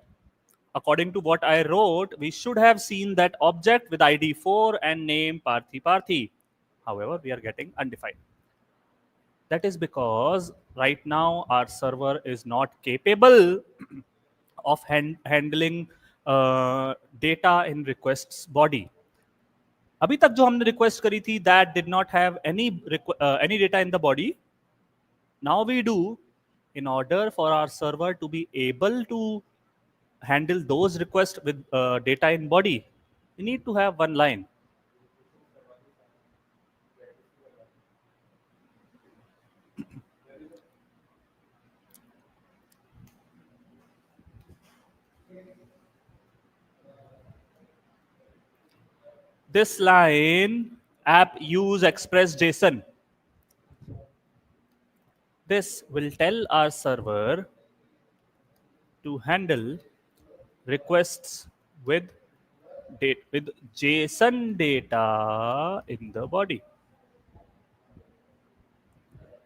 according to what I wrote, we should have seen that object with ID 4 and name Parthi Parthi. However, we are getting undefined. That is because right now our server is not capable of handling data in requests body. अभी तक जो हमने request करी थी, that did not have any data in the body. Now we do. In order for our server to be able to handle those requests with data in body, we need to have one line. This line, app use express JSON. This will tell our server to handle requests with date with JSON data in the body.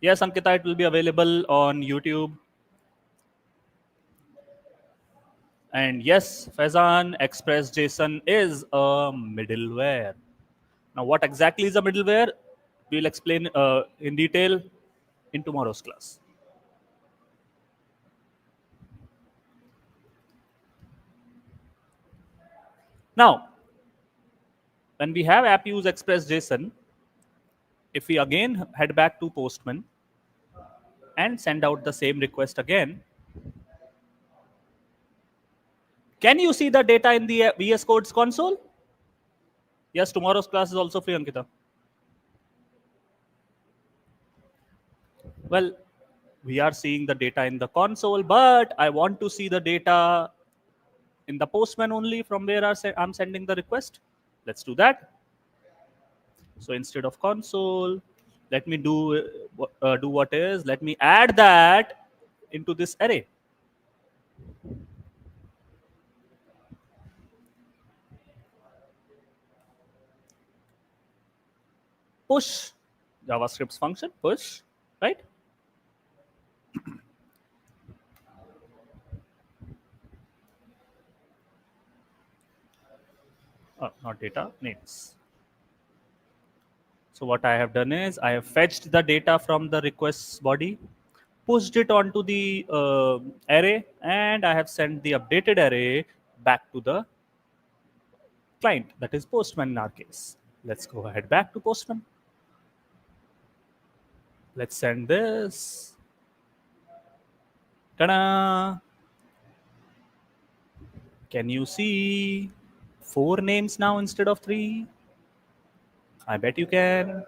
Yes, Ankita, it will be available on YouTube. And yes, Faizan, Express JSON is a middleware. Now, what exactly is a middleware? We'll explain in detail in tomorrow's class. Now, when we have app use Express JSON, if we again head back to Postman and send out the same request again, can you see the data in the VS Code's console? Yes, tomorrow's class is also free, Ankita. Well, we are seeing the data in the console, but I want to see the data in the Postman only from where I'm sending the request. Let's do that. So instead of console, let me do what is, let me add that into this array. Push, JavaScript's function, push, right? Not data, names. So what I have done is I have fetched the data from the requests body, pushed it onto the array, and I have sent the updated array back to the client, that is Postman in our case. Let's go ahead back to Postman. Let's send this. Ta-da! Can you see 4 names now instead of 3? I bet you can.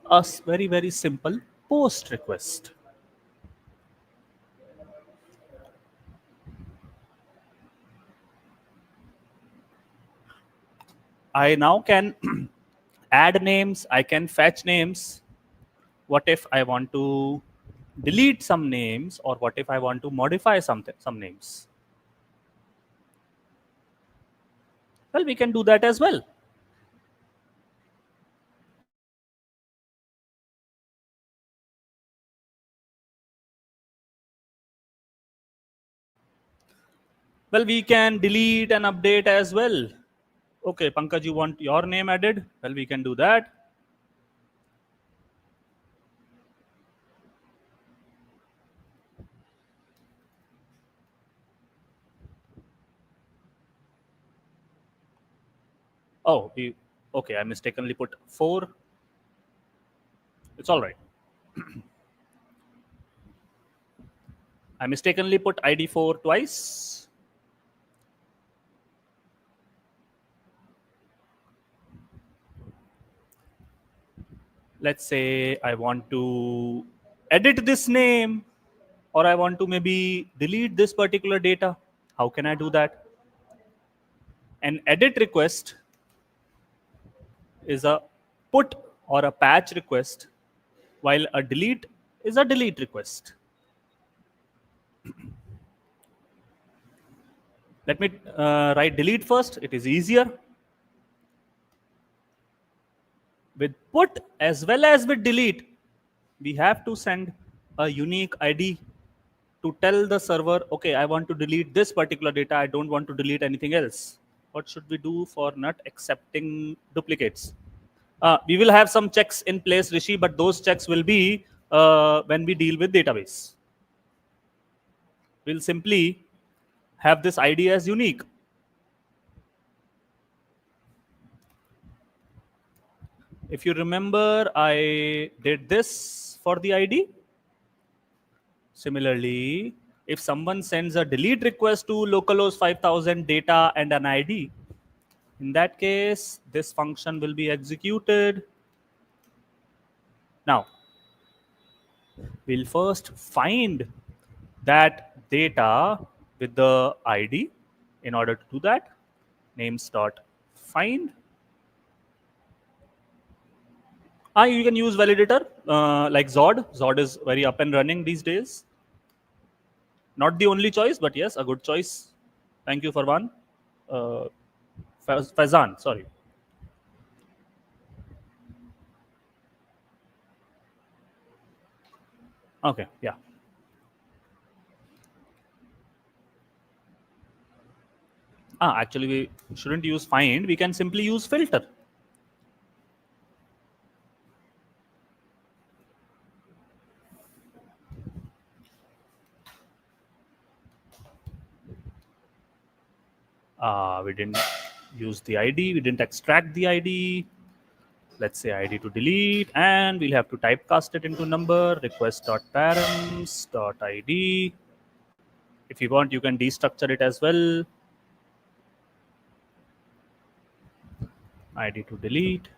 A very, very simple post request. I now can add names, I can fetch names. What if I want to delete some names, or what if I want to modify some names? Well, we can do that as well. Well, we can delete and update as well. Okay, Pankaj, you want your name added? Well, we can do that. Oh, okay, I mistakenly put 4. It's all right. I mistakenly put ID 4 twice. Let's say I want to edit this name, or I want to maybe delete this particular data. How can I do that? An edit request is a put or a patch request, while a delete is a delete request. Let me write delete first. It is easier. With put as well as with delete, we have to send a unique ID to tell the server, okay, I want to delete this particular data. I don't want to delete anything else. What should we do for not accepting duplicates? We will have some checks in place, Rishi, but those checks will be when we deal with database. We'll simply have this ID as unique. If you remember, I did this for the ID. Similarly, if someone sends a delete request to localhost 5000 data and an ID, in that case, this function will be executed. Now, we'll first find that data with the ID. In order to do that, names.find. You can use validator like Zod. Zod is very up and running these days. Not the only choice, but yes, a good choice. Thank you for one. Faizan, sorry. Okay, yeah. Actually, we shouldn't use find. We can simply use filter. We didn't use the ID. We didn't extract the ID. Let's say ID to delete, and we'll have to typecast it into number. Request.params.id. If you want, you can destructure it as well. ID to delete.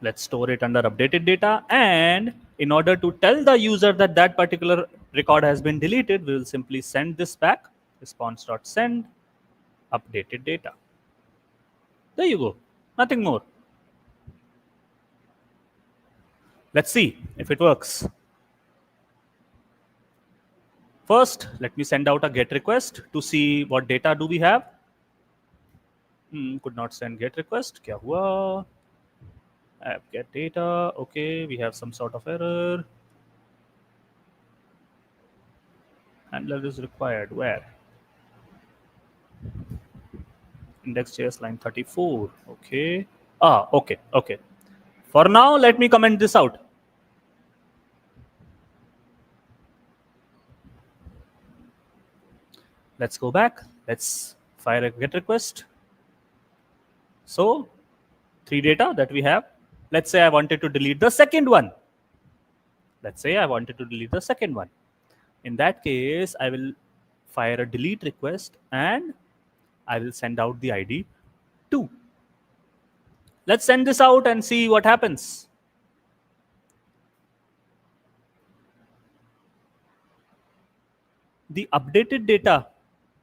Let's store it under updated data, and in order to tell the user that that particular record has been deleted, we will simply send this back. Response.send updated data. There you go. Nothing more. Let's see if it works. First, let me send out a GET request to see what data do we have. Could not send GET request. Kya hua? App get data. Okay, we have some sort of error. Handler is required. Where? Index.js line 34. Okay. Okay. Okay. For now, let me comment this out. Let's go back. Let's fire a GET request. So, 3 data that we have. Let's say I wanted to delete the second one. In that case, I will fire a delete request and I will send out the ID 2. Let's send this out and see what happens. The updated data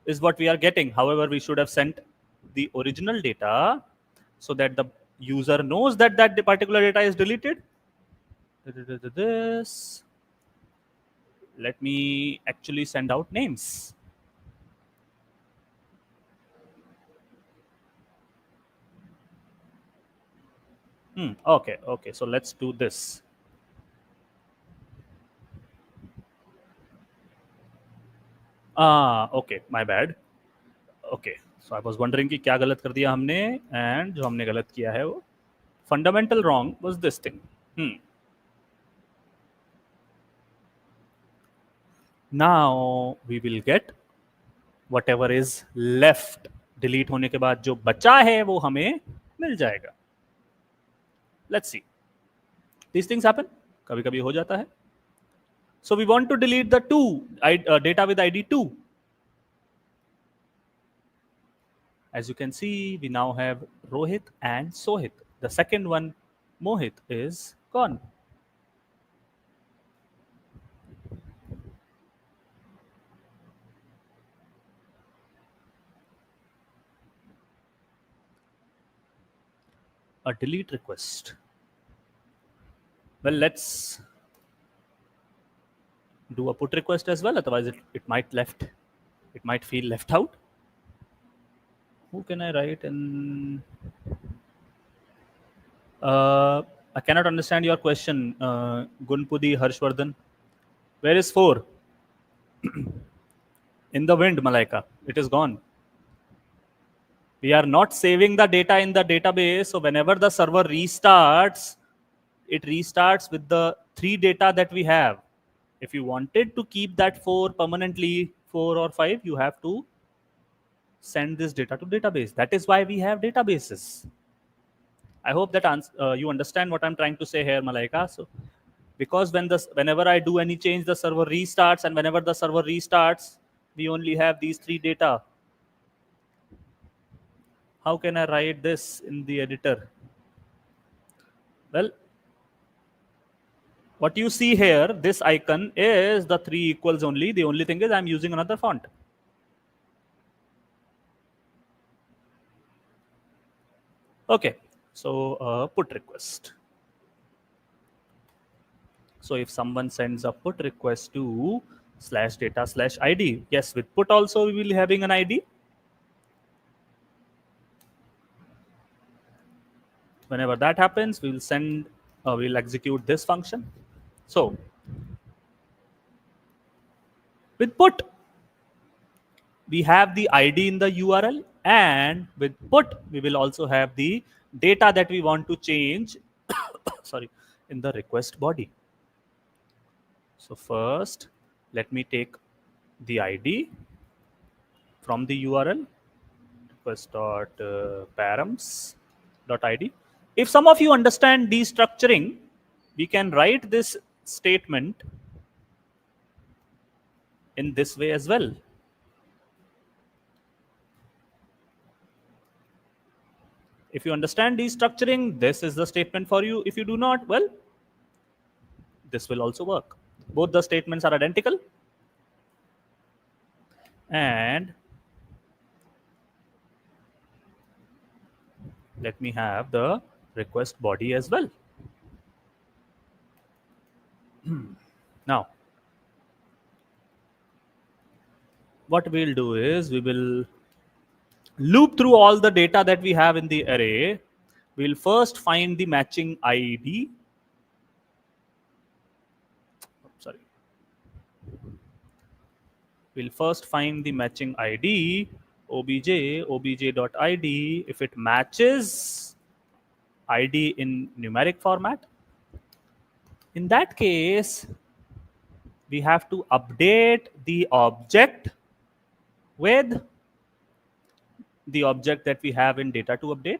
is what we are getting. However, we should have sent the original data so that the user knows that that particular data is deleted. This. Let me actually send out names. Okay. So let's do this. Okay, my bad. Okay, so I was wondering कि क्या गलत कर दिया हमने, and जो हमने गलत किया है वो fundamental wrong was this thing. Now we will get whatever is left. Delete होने के बाद जो बचा है वो हमें मिल जाएगा. Let's see. These things happen. कभी कभी हो जाता है. So we want to delete the data with ID 2. As you can see, we now have Rohit and Sohit. The second one, Mohit, is gone. A delete request. Well, let's do a put request as well. Otherwise, it might feel left out. Who can I write in? I cannot understand your question, Gunpudi Harshvardhan. Where is 4? In the wind, Malaika. It is gone. We are not saving the data in the database. So whenever the server restarts, it restarts with the 3 data that we have. If you wanted to keep that 4 permanently, 4 or 5, you have to send this data to database. That is why we have databases. I hope that you understand what I'm trying to say here, Malaika. So, because whenever I do any change, the server restarts, and whenever the server restarts, we only have these 3 data. How can I write this in the editor? Well, what you see here, this icon is the 3 equals only. The only thing is I'm using another font. Okay, so put request. So if someone sends a put request to /data/id, yes, with put also we will be having an ID. Whenever that happens, we will send, we'll execute this function. So with put, we have the ID in the URL, and with put, we will also have the data that we want to change, sorry, in the request body. So first, let me take the ID from the URL request.params.id. If some of you understand destructuring, we can write this statement in this way as well. If you understand destructuring, this is the statement for you. If you do not, well, this will also work. Both the statements are identical. And let me have the request body as well. Now, what we'll do is we will loop through all the data that we have in the array. We'll first find the matching ID. Sorry. We'll first find the matching ID, obj.id. If it matches ID in numeric format, in that case, we have to update the object with the object that we have in data to update.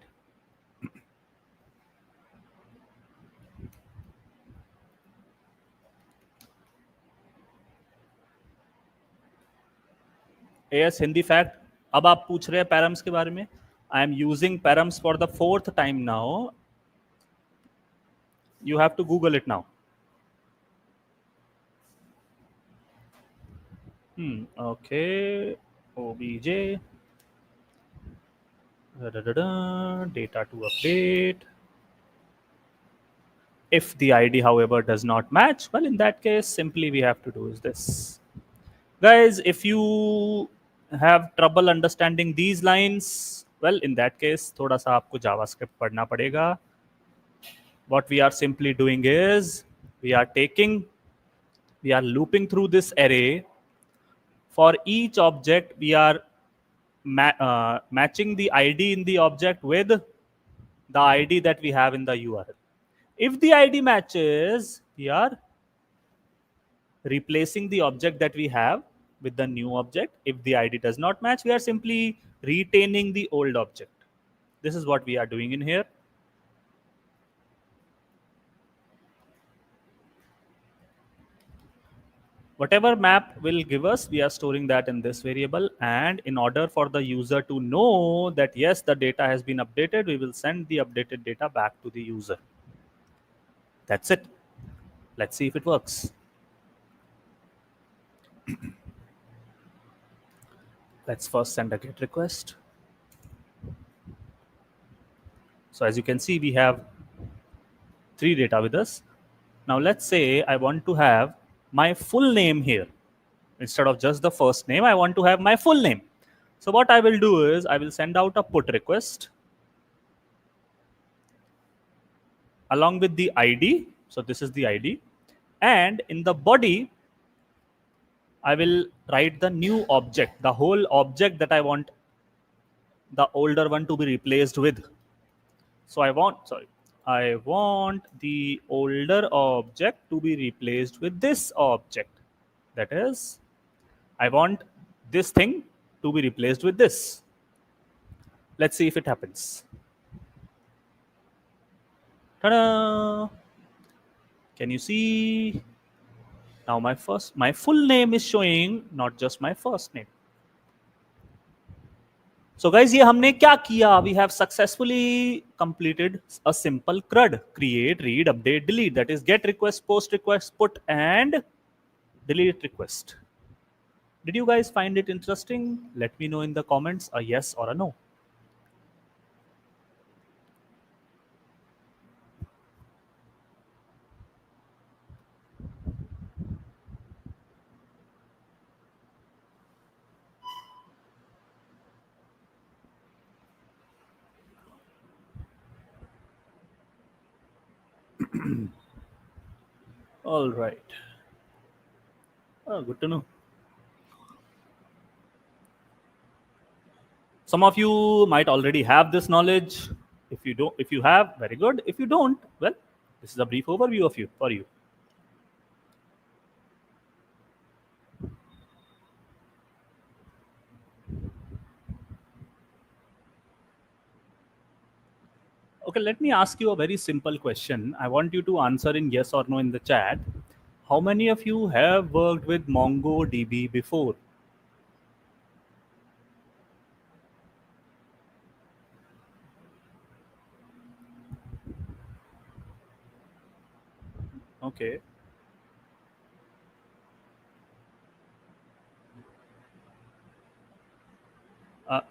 Yes, Hindi fact. अब आप पूछ रहे हैं params के बारे में. I am using params for the 4th time now. You have to Google it now. Okay. OBJ. Data to update. If the ID, however, does not match, well, in that case, simply we have to do is this. Guys, if you have trouble understanding these lines, well, in that case, thoda sa aapko JavaScript padhna padega. What we are simply doing is we are looping through this array. For each object, we are matching the ID in the object with the ID that we have in the URL. If the ID matches, we are replacing the object that we have with the new object. If the ID does not match, we are simply retaining the old object. This is what we are doing in here. Whatever map will give us, we are storing that in this variable. And in order for the user to know that, yes, the data has been updated, we will send the updated data back to the user. That's it. Let's see if it works. Let's first send a GET request. So as you can see, we have 3 data with us. Now let's say I want to have my full name here. Instead of just the first name, I want to have my full name. So what I will do is I will send out a put request along with the ID. So this is the ID. And in the body, I will write the new object, the whole object that I want the older one to be replaced with. So I want the older object to be replaced with this object. That is, I want this thing to be replaced with this. Let's see if it happens. Ta-da! Can you see? Now my full name is showing, not just my first name. So guys, ये हमने क्या किया? We have successfully completed a simple CRUD: create, read, update, delete. That is get request, post request, put, and delete request. Did you guys find it interesting? Let me know in the comments a yes or a no. All right. Oh, good to know. Some of you might already have this knowledge. If you have, very good. If you don't, well, this is a brief overview of you for you. Okay, let me ask you a very simple question. I want you to answer in yes or no in the chat. How many of you have worked with MongoDB before? Okay.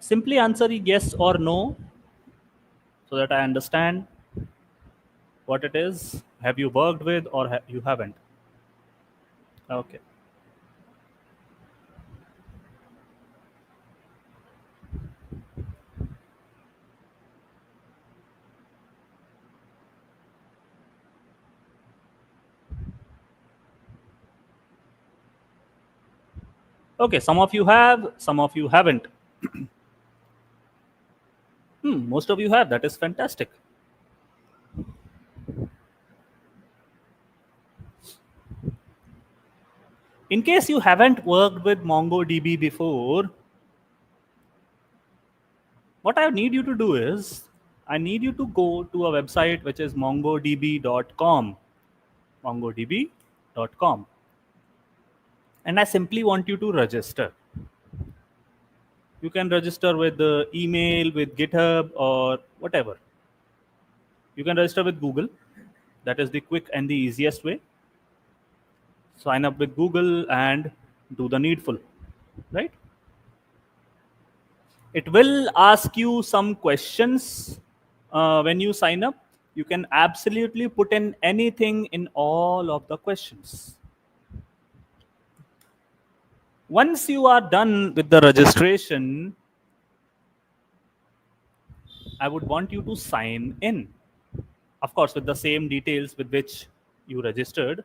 Simply answer yes or no so that I understand what it is. Have you worked with or you haven't? Okay. Okay, some of you have, some of you haven't. Most of you have. That is fantastic. In case you haven't worked with MongoDB before, what I need you to do is I need you to go to a website which is mongodb.com. Mongodb.com. And I simply want you to register. You can register with the email, with GitHub, or whatever. You can register with Google. That is the quick and the easiest way. Sign up with Google and do the needful, right? It will ask you some questions when you sign up. You can absolutely put in anything in all of the questions. Once you are done with the registration, I would want you to sign in. Of course, with the same details with which you registered.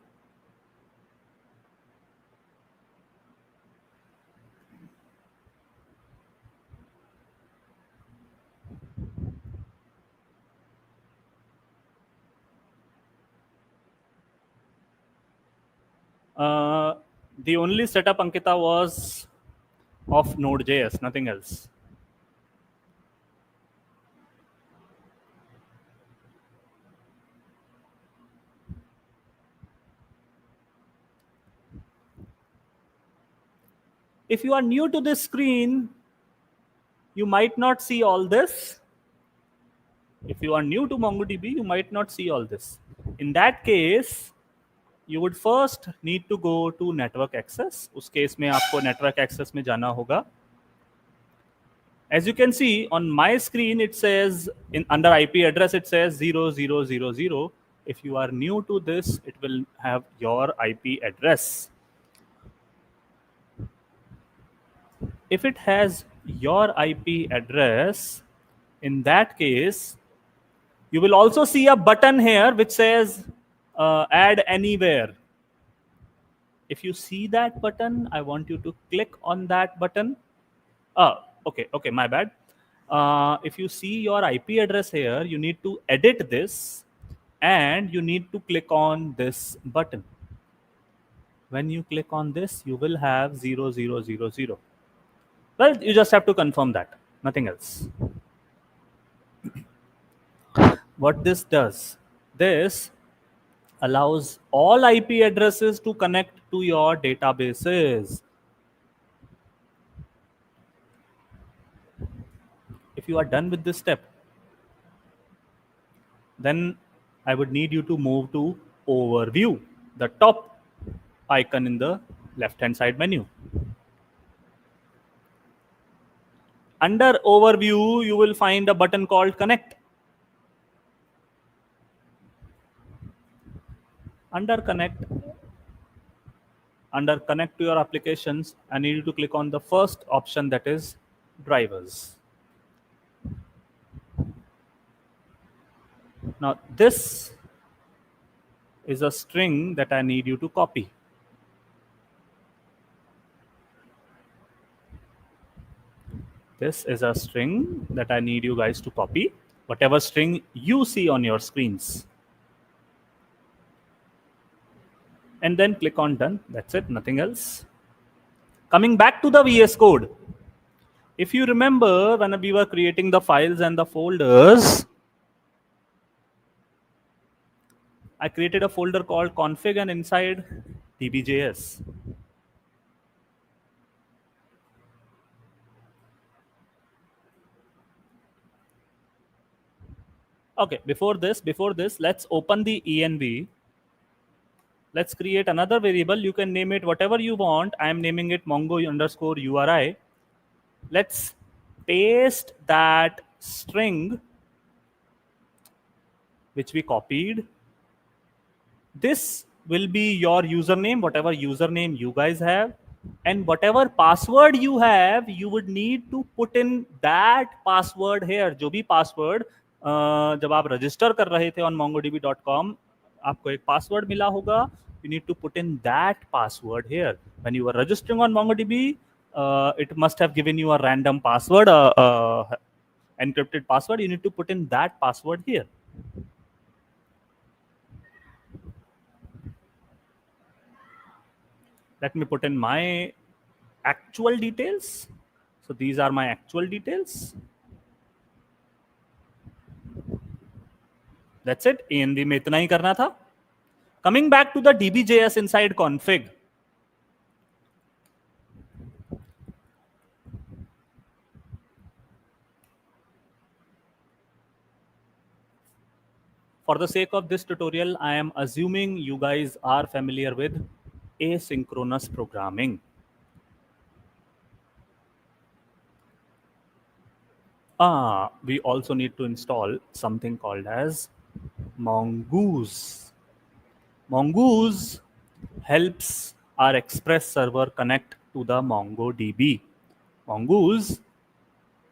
Uh, the only setup, Ankita, was of Node.js, nothing else. If you are new to this screen, you might not see all this. If you are new to MongoDB, you might not see all this. In that case, you would first need to go to network access. उस case में आपको network access में जाना होगा. As you can see on my screen, it says under IP address it says 0000. If you are new to this, it will have your IP address. If it has your IP address, in that case, you will also see a button here which says add anywhere. If you see that button, I want you to click on that button. Okay, my bad. If you see your IP address here, you need to edit this and you need to click on this button. When you click on this, you will have 0000. Well, you just have to confirm that, nothing else. What this does, this allows all IP addresses to connect to your databases. If you are done with this step, then I would need you to move to Overview, the top icon in the left-hand side menu. Under Overview, you will find a button called Connect. Under Connect to your applications, I need you to click on the first option, that is drivers. Now this is a string that I need you to copy. This is a string that I need you guys to copy, whatever string you see on your screens. And then click on done. That's it, nothing else. Coming back to the VS Code. If you remember when we were creating the files and the folders, I created a folder called config and inside dbjs. Okay, before this, let's open the env. Let's create another variable. You can name it whatever you want. I am naming it mongo_uri. Let's paste that string which we copied. This will be your username, whatever username you guys have, and whatever password you have, you would need to put in that password here. जो भी password जब आप register कर रहे थे on mongodb.com, आपको एक password मिला होगा. You need to put in that password here. When you were registering on MongoDB, it must have given you a random password, encrypted password. You need to put in that password here. Let me put in my actual details. So these are my actual details. That's it. ANV में इतना ही करना था. Coming back to the dbjs inside config. For the sake of this tutorial, I am assuming you guys are familiar with asynchronous programming. We also need to install something called as Mongoose. Mongoose helps our Express server connect to the MongoDB. Mongoose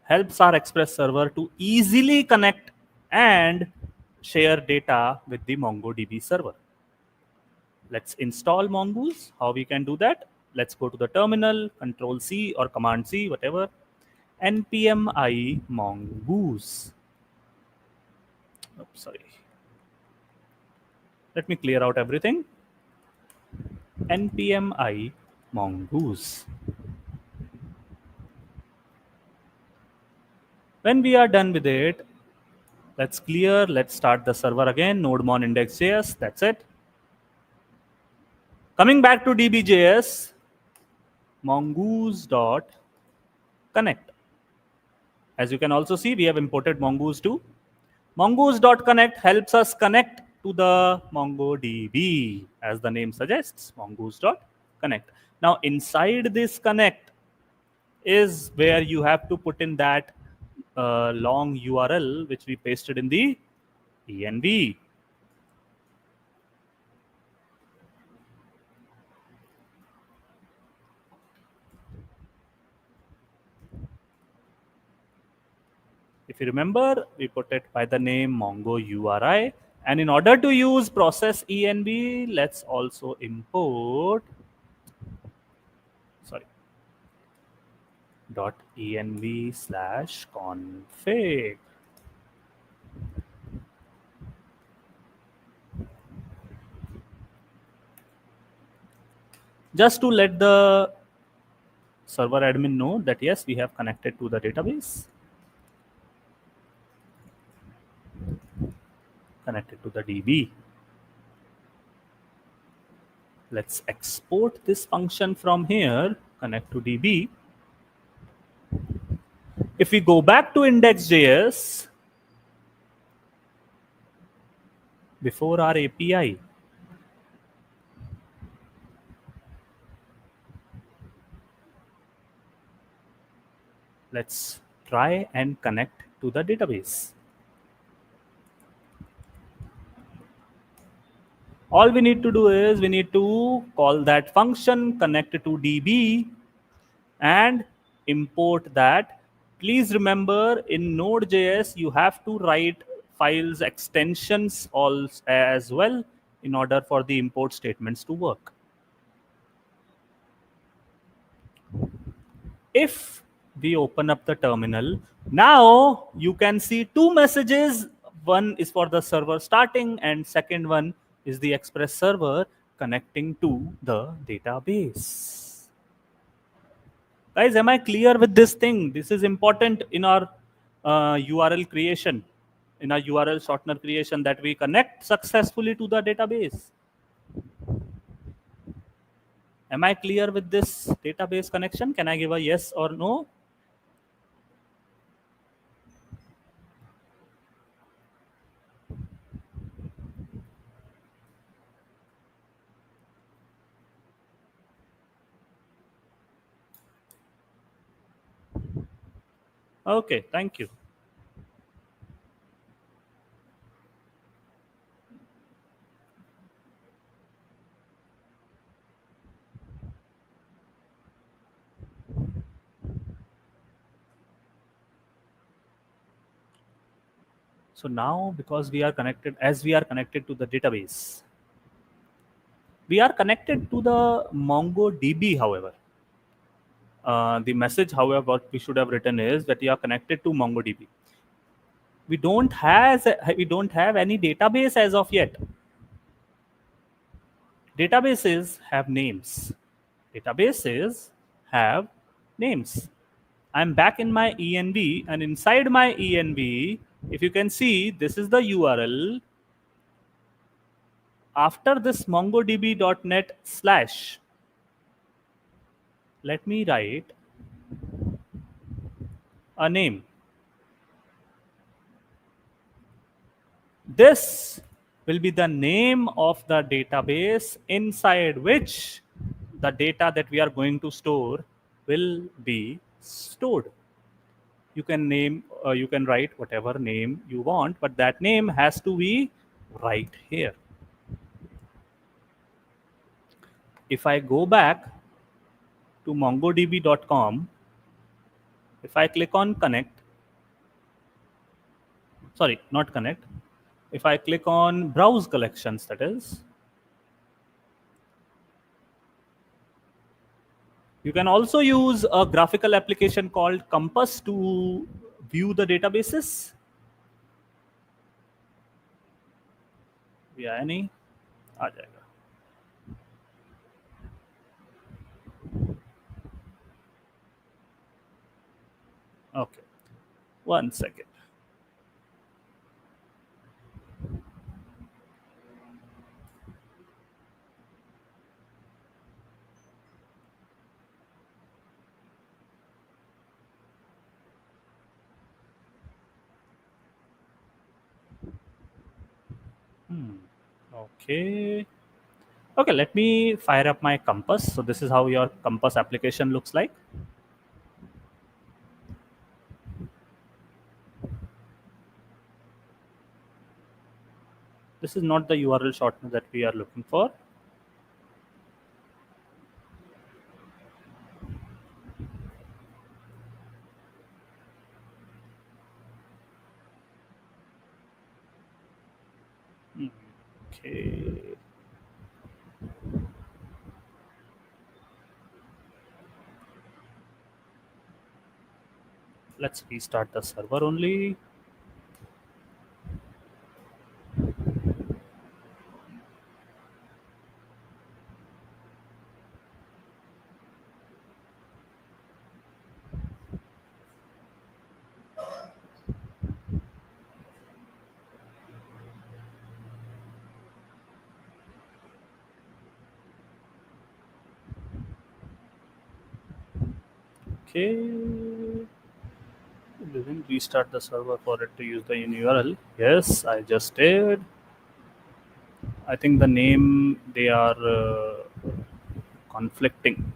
helps our Express server to easily connect and share data with the MongoDB server. Let's install Mongoose. How we can do that? Let's go to the terminal, Control C or Command C, whatever. npm i mongoose. Oops, sorry. Let me clear out everything. npm i mongoose. When we are done with it, let's clear. Let's start the server again. Nodemon index.js. That's it. Coming back to dbjs, mongoose.connect. As you can also see, we have imported mongoose too. Mongoose.connect helps us connect to the MongoDB, as the name suggests, mongoose.connect. Now, inside this connect is where you have to put in that long URL which we pasted in the env. If you remember, we put it by the name Mongo URI. And in order to use process env, let's also import .env/config. Just to let the server admin know that yes, we have connected to the database, connected to the DB. Let's export this function from here, connect to DB. If we go back to index.js, before our API, let's try and connect to the database. All we need to do is we need to call that function, connect to DB, and import that. Please remember, in Node.js, you have to write files extensions as well. in order for the import statements to work. If we open up the terminal, now you can see two messages. One is for the server starting, and second one is the Express server connecting to the database. Guys, am I clear with this thing? This is important in our URL creation, in our URL shortener creation, that we connect successfully to the database. Am I clear with this database connection? Can I give a yes or no? Okay, thank you. So now, because we are connected, as we are connected to the database, we are connected to the MongoDB, however. The message, however, what we should have written is that you are connected to MongoDB. We don't have any database as of yet. Databases have names. Databases have names. I'm back in my env, and inside my env, if you can see, this is the URL. After this mongodb.net slash, let me write a name. This will be the name of the database inside which the data that we are going to store will be stored. You can write whatever name you want, but that name has to be right here. If I go back to mongodb.com, if I click on connect, sorry, not connect, if I click on browse collections, that is, you can also use a graphical application called Compass to view the databases. Yeah, any? आ जाएगा. Okay, 1 second. Okay. Okay, let me fire up my Compass. So this is how your Compass application looks like. This is not the URL shortener that we are looking for. Okay. Let's restart the server only. Okay. Didn't restart the server for it to use the URL. Yes, I just did. I think the name, they are conflicting.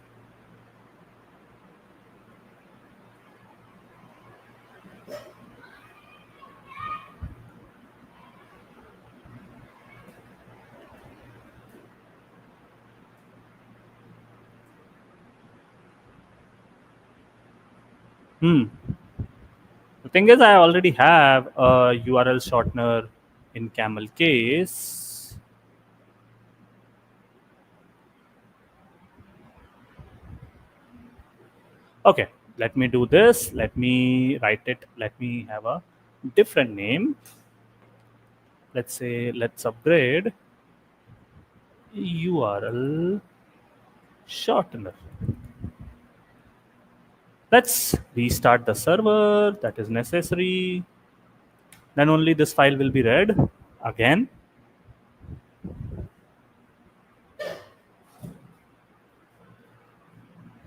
The thing is, I already have a URL shortener in camel case. Okay, let me do this. Let me write it. Let me have a different name. Let's say let's upgrade URL shortener. Let's restart the server. That is necessary. Then only this file will be read again.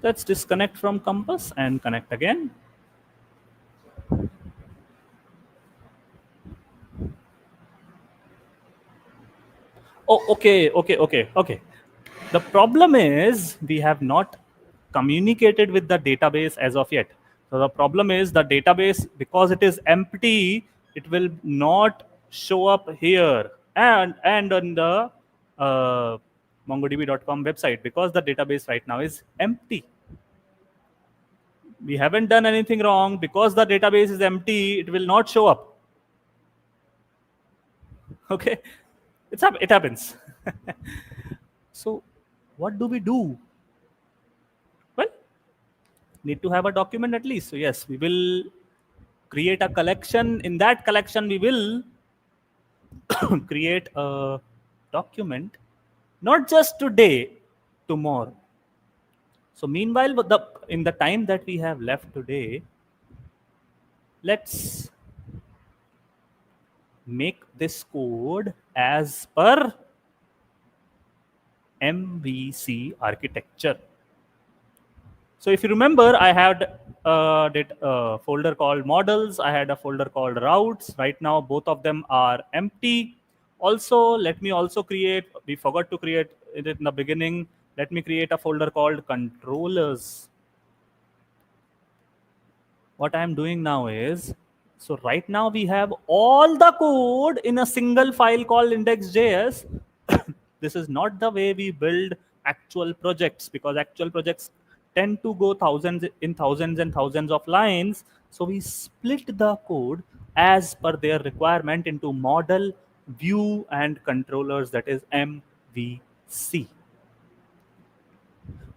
Let's disconnect from Compass and connect again. Oh, okay. The problem is we have not communicated with the database as of yet. So the problem is the database, because it is empty, it will not show up here and on the uh, mongodb.com website, because the database right now is empty. We haven't done anything wrong. Because the database is empty, it will not show up. Okay, it happens. So what do we do? Well, need to have a document at least. So yes, we will create a collection. In that collection, we will create a document, not just today, tomorrow. So meanwhile, in the time that we have left today, let's make this code as per MVC architecture. So if you remember, I had did a folder called models. I had a folder called routes. Right now, both of them are empty. Also, let me also create, we forgot to create it in the beginning. Let me create a folder called controllers. What I'm doing now is, so right now we have all the code in a single file called index.js. This is not the way we build actual projects, because actual projects tend to go thousands and thousands of lines. So we split the code as per their requirement into model, view, and controllers, that is MVC.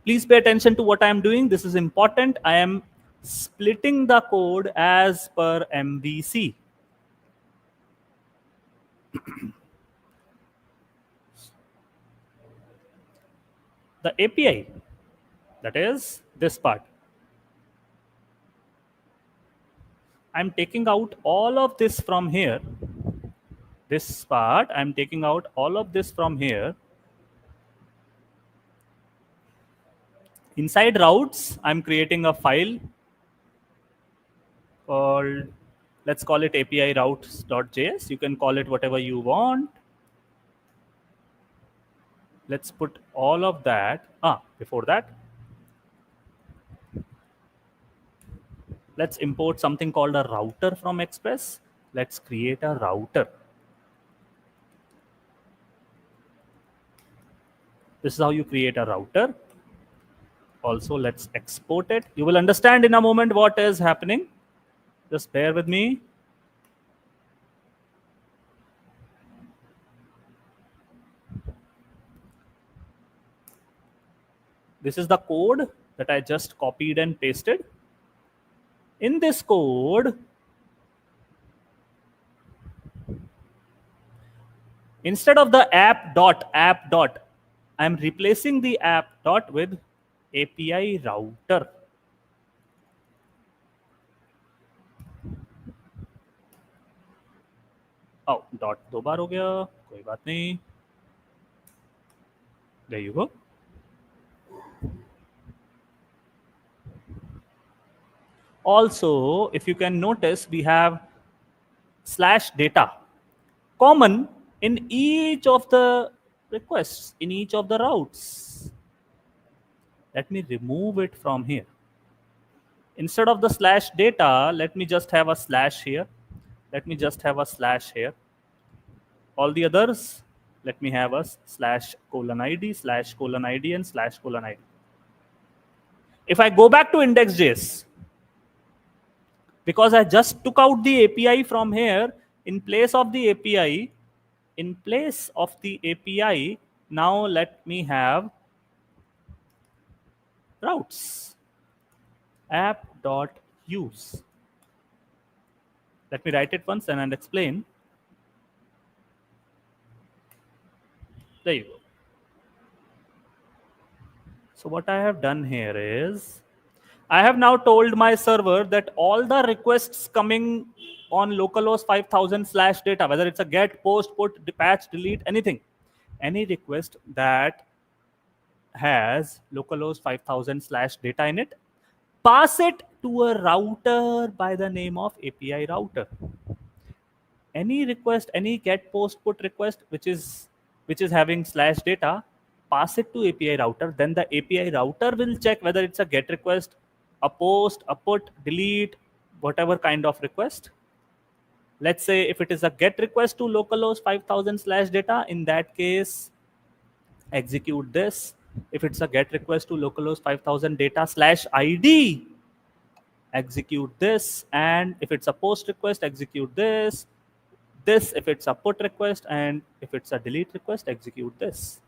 Please pay attention to what I am doing. This is important. I am splitting the code as per MVC. The API, that is this part, I'm taking out all of this from here. This part, I'm taking out all of this from here. Inside routes, I'm creating a file called, let's call it API routes.js. You can call it whatever you want. Let's put all of that. Before that, let's import something called a router from Express. Let's create a router. This is how you create a router. Also, let's export it. You will understand in a moment what is happening. Just bear with me. This is the code that I just copied and pasted. In this code, instead of the app dot, I'm replacing the app dot with API router. Dot दो बार हो गया, कोई बात नहीं. There you go. Also, if you can notice, we have slash data common in each of the requests, in each of the routes. Let me remove it from here. Instead of the slash data, let me just have a slash here. Let me just have a slash here. All the others, let me have a slash colon ID, slash colon ID, and slash colon ID. If I go back to index.js, because I just took out the API from here, in place of the API, now let me have routes. app.use. Let me write it once and explain. There you go. So what I have done here is I have now told my server that all the requests coming on localhost 5000 slash data, whether it's a get, post, put, patch, delete, anything, any request that has localhost 5000 slash data in it, pass it to a router by the name of API router. Any request, any get, post, put request which is having slash data, pass it to API router. Then the API router will check whether it's a get request, a post, a put, delete, whatever kind of request. Let's say if it is a get request to localhost 5000 slash data, in that case execute this. If it's a get request to localhost 5000 data slash id, execute this. And if it's a post request, execute this if it's a put request, and if it's a delete request, execute this.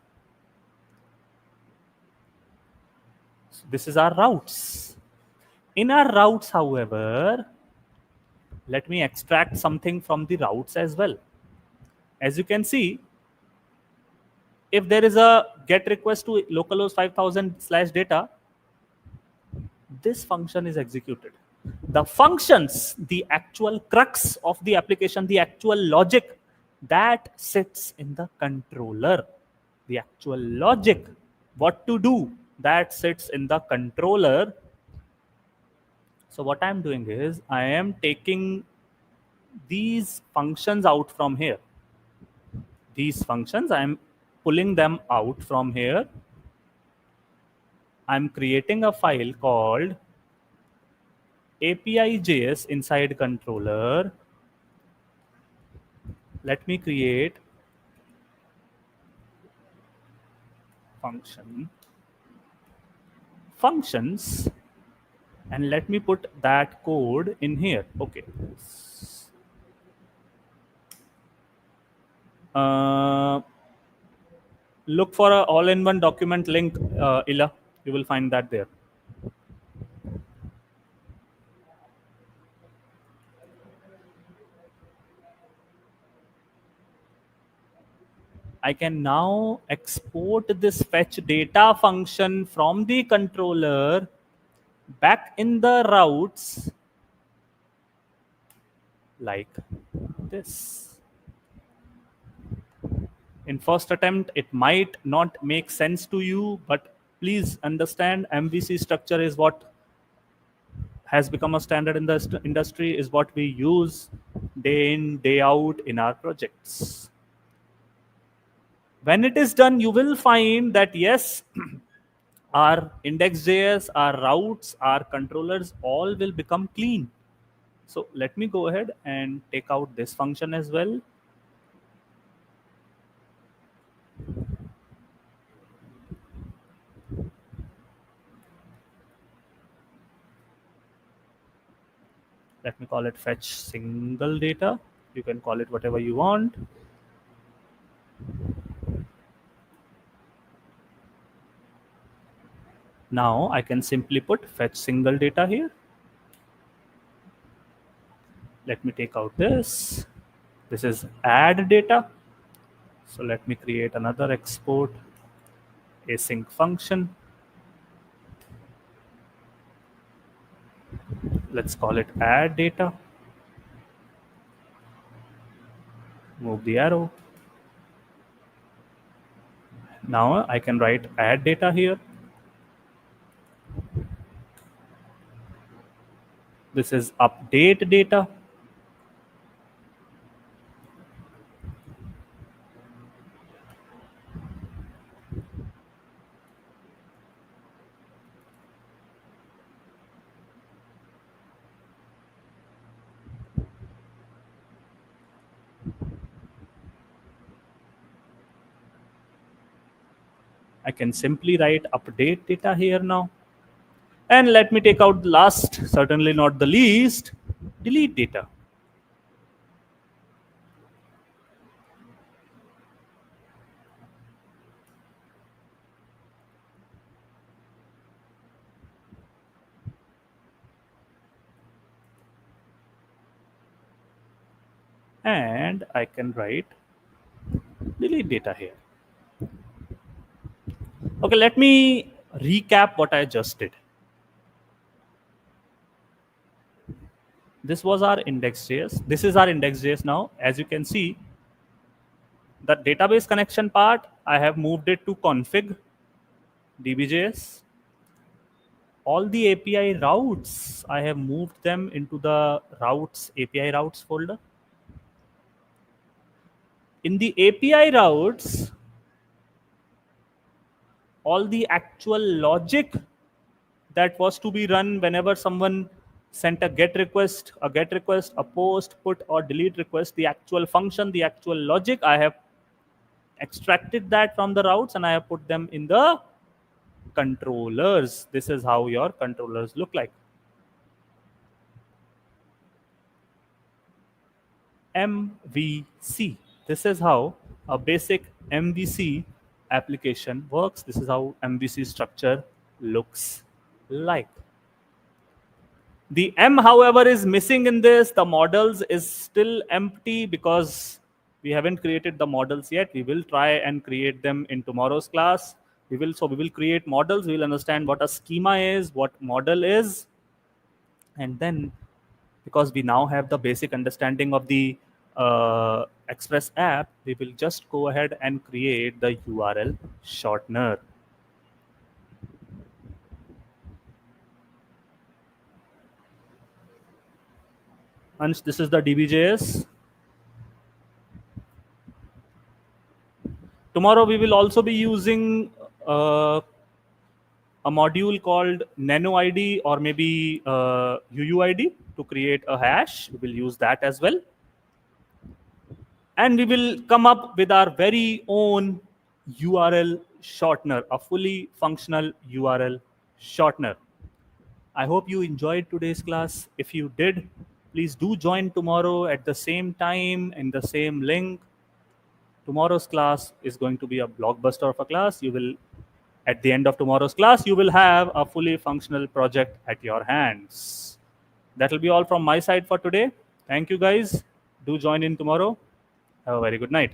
So this is our routes. In our routes, however, let me extract something from the routes as well. As you can see, if there is a get request to localhost 5000 slash data, this function is executed. The functions, the actual crux of the application, the actual logic, that sits in the controller. The actual logic, what to do, that sits in the controller. So what I'm doing is I am taking these functions out from here. These functions, I'm pulling them out from here. I'm creating a file called API.js inside controller. Let me create functions, and let me put that code in here. Okay. Look for a all-in-one document link, Ila. You will find that there. I can now export this fetch data function from the controller back in the routes like this. In first attempt, it might not make sense to you, but please understand MVC structure is what has become a standard in the industry, is what we use day in, day out in our projects. When it is done, you will find that yes, our index.js, our routes, our controllers all will become clean. So let me go ahead and take out this function as well. Let me call it fetch single data. You can call it whatever you want. Now I can simply put fetch single data here. Let me take out this. This is add data. So let me create another export async function. Let's call it add data. Move the arrow. Now I can write add data here. This is update data. I can simply write update data here now. And let me take out the last, certainly not the least, delete data. and I can write delete data here. Okay, let me recap what I just did. This was our index.js. This is our index.js now. As you can see, the database connection part, I have moved it to config db.js. All the API routes, I have moved them into the routes, API routes folder. In the API routes, all the actual logic that was to be run whenever someone sent a get request, a post, put or delete request, the actual function, the actual logic, I have extracted that from the routes and I have put them in the controllers. This is how your controllers look like. MVC. This is how a basic MVC application works. This is how MVC structure looks like. The M, however, is missing in this. The models is still empty because we haven't created the models yet. We will try and create them in tomorrow's class. We will create models. We will understand what a schema is, what model is, and then because we now have the basic understanding of the Express app, we will just go ahead and create the URL shortener. And this is the db.js. Tomorrow we will also be using a module called nanoid or maybe uuid to create a hash. We will use that as well. And we will come up with our very own URL shortener, a fully functional URL shortener. I hope you enjoyed today's class. If you did, please do join tomorrow at the same time in the same link. Tomorrow's class is going to be a blockbuster of a class. You will, at the end of tomorrow's class, you will have a fully functional project at your hands. That will be all from my side for today. Thank you guys. Do join in tomorrow. Have a very good night.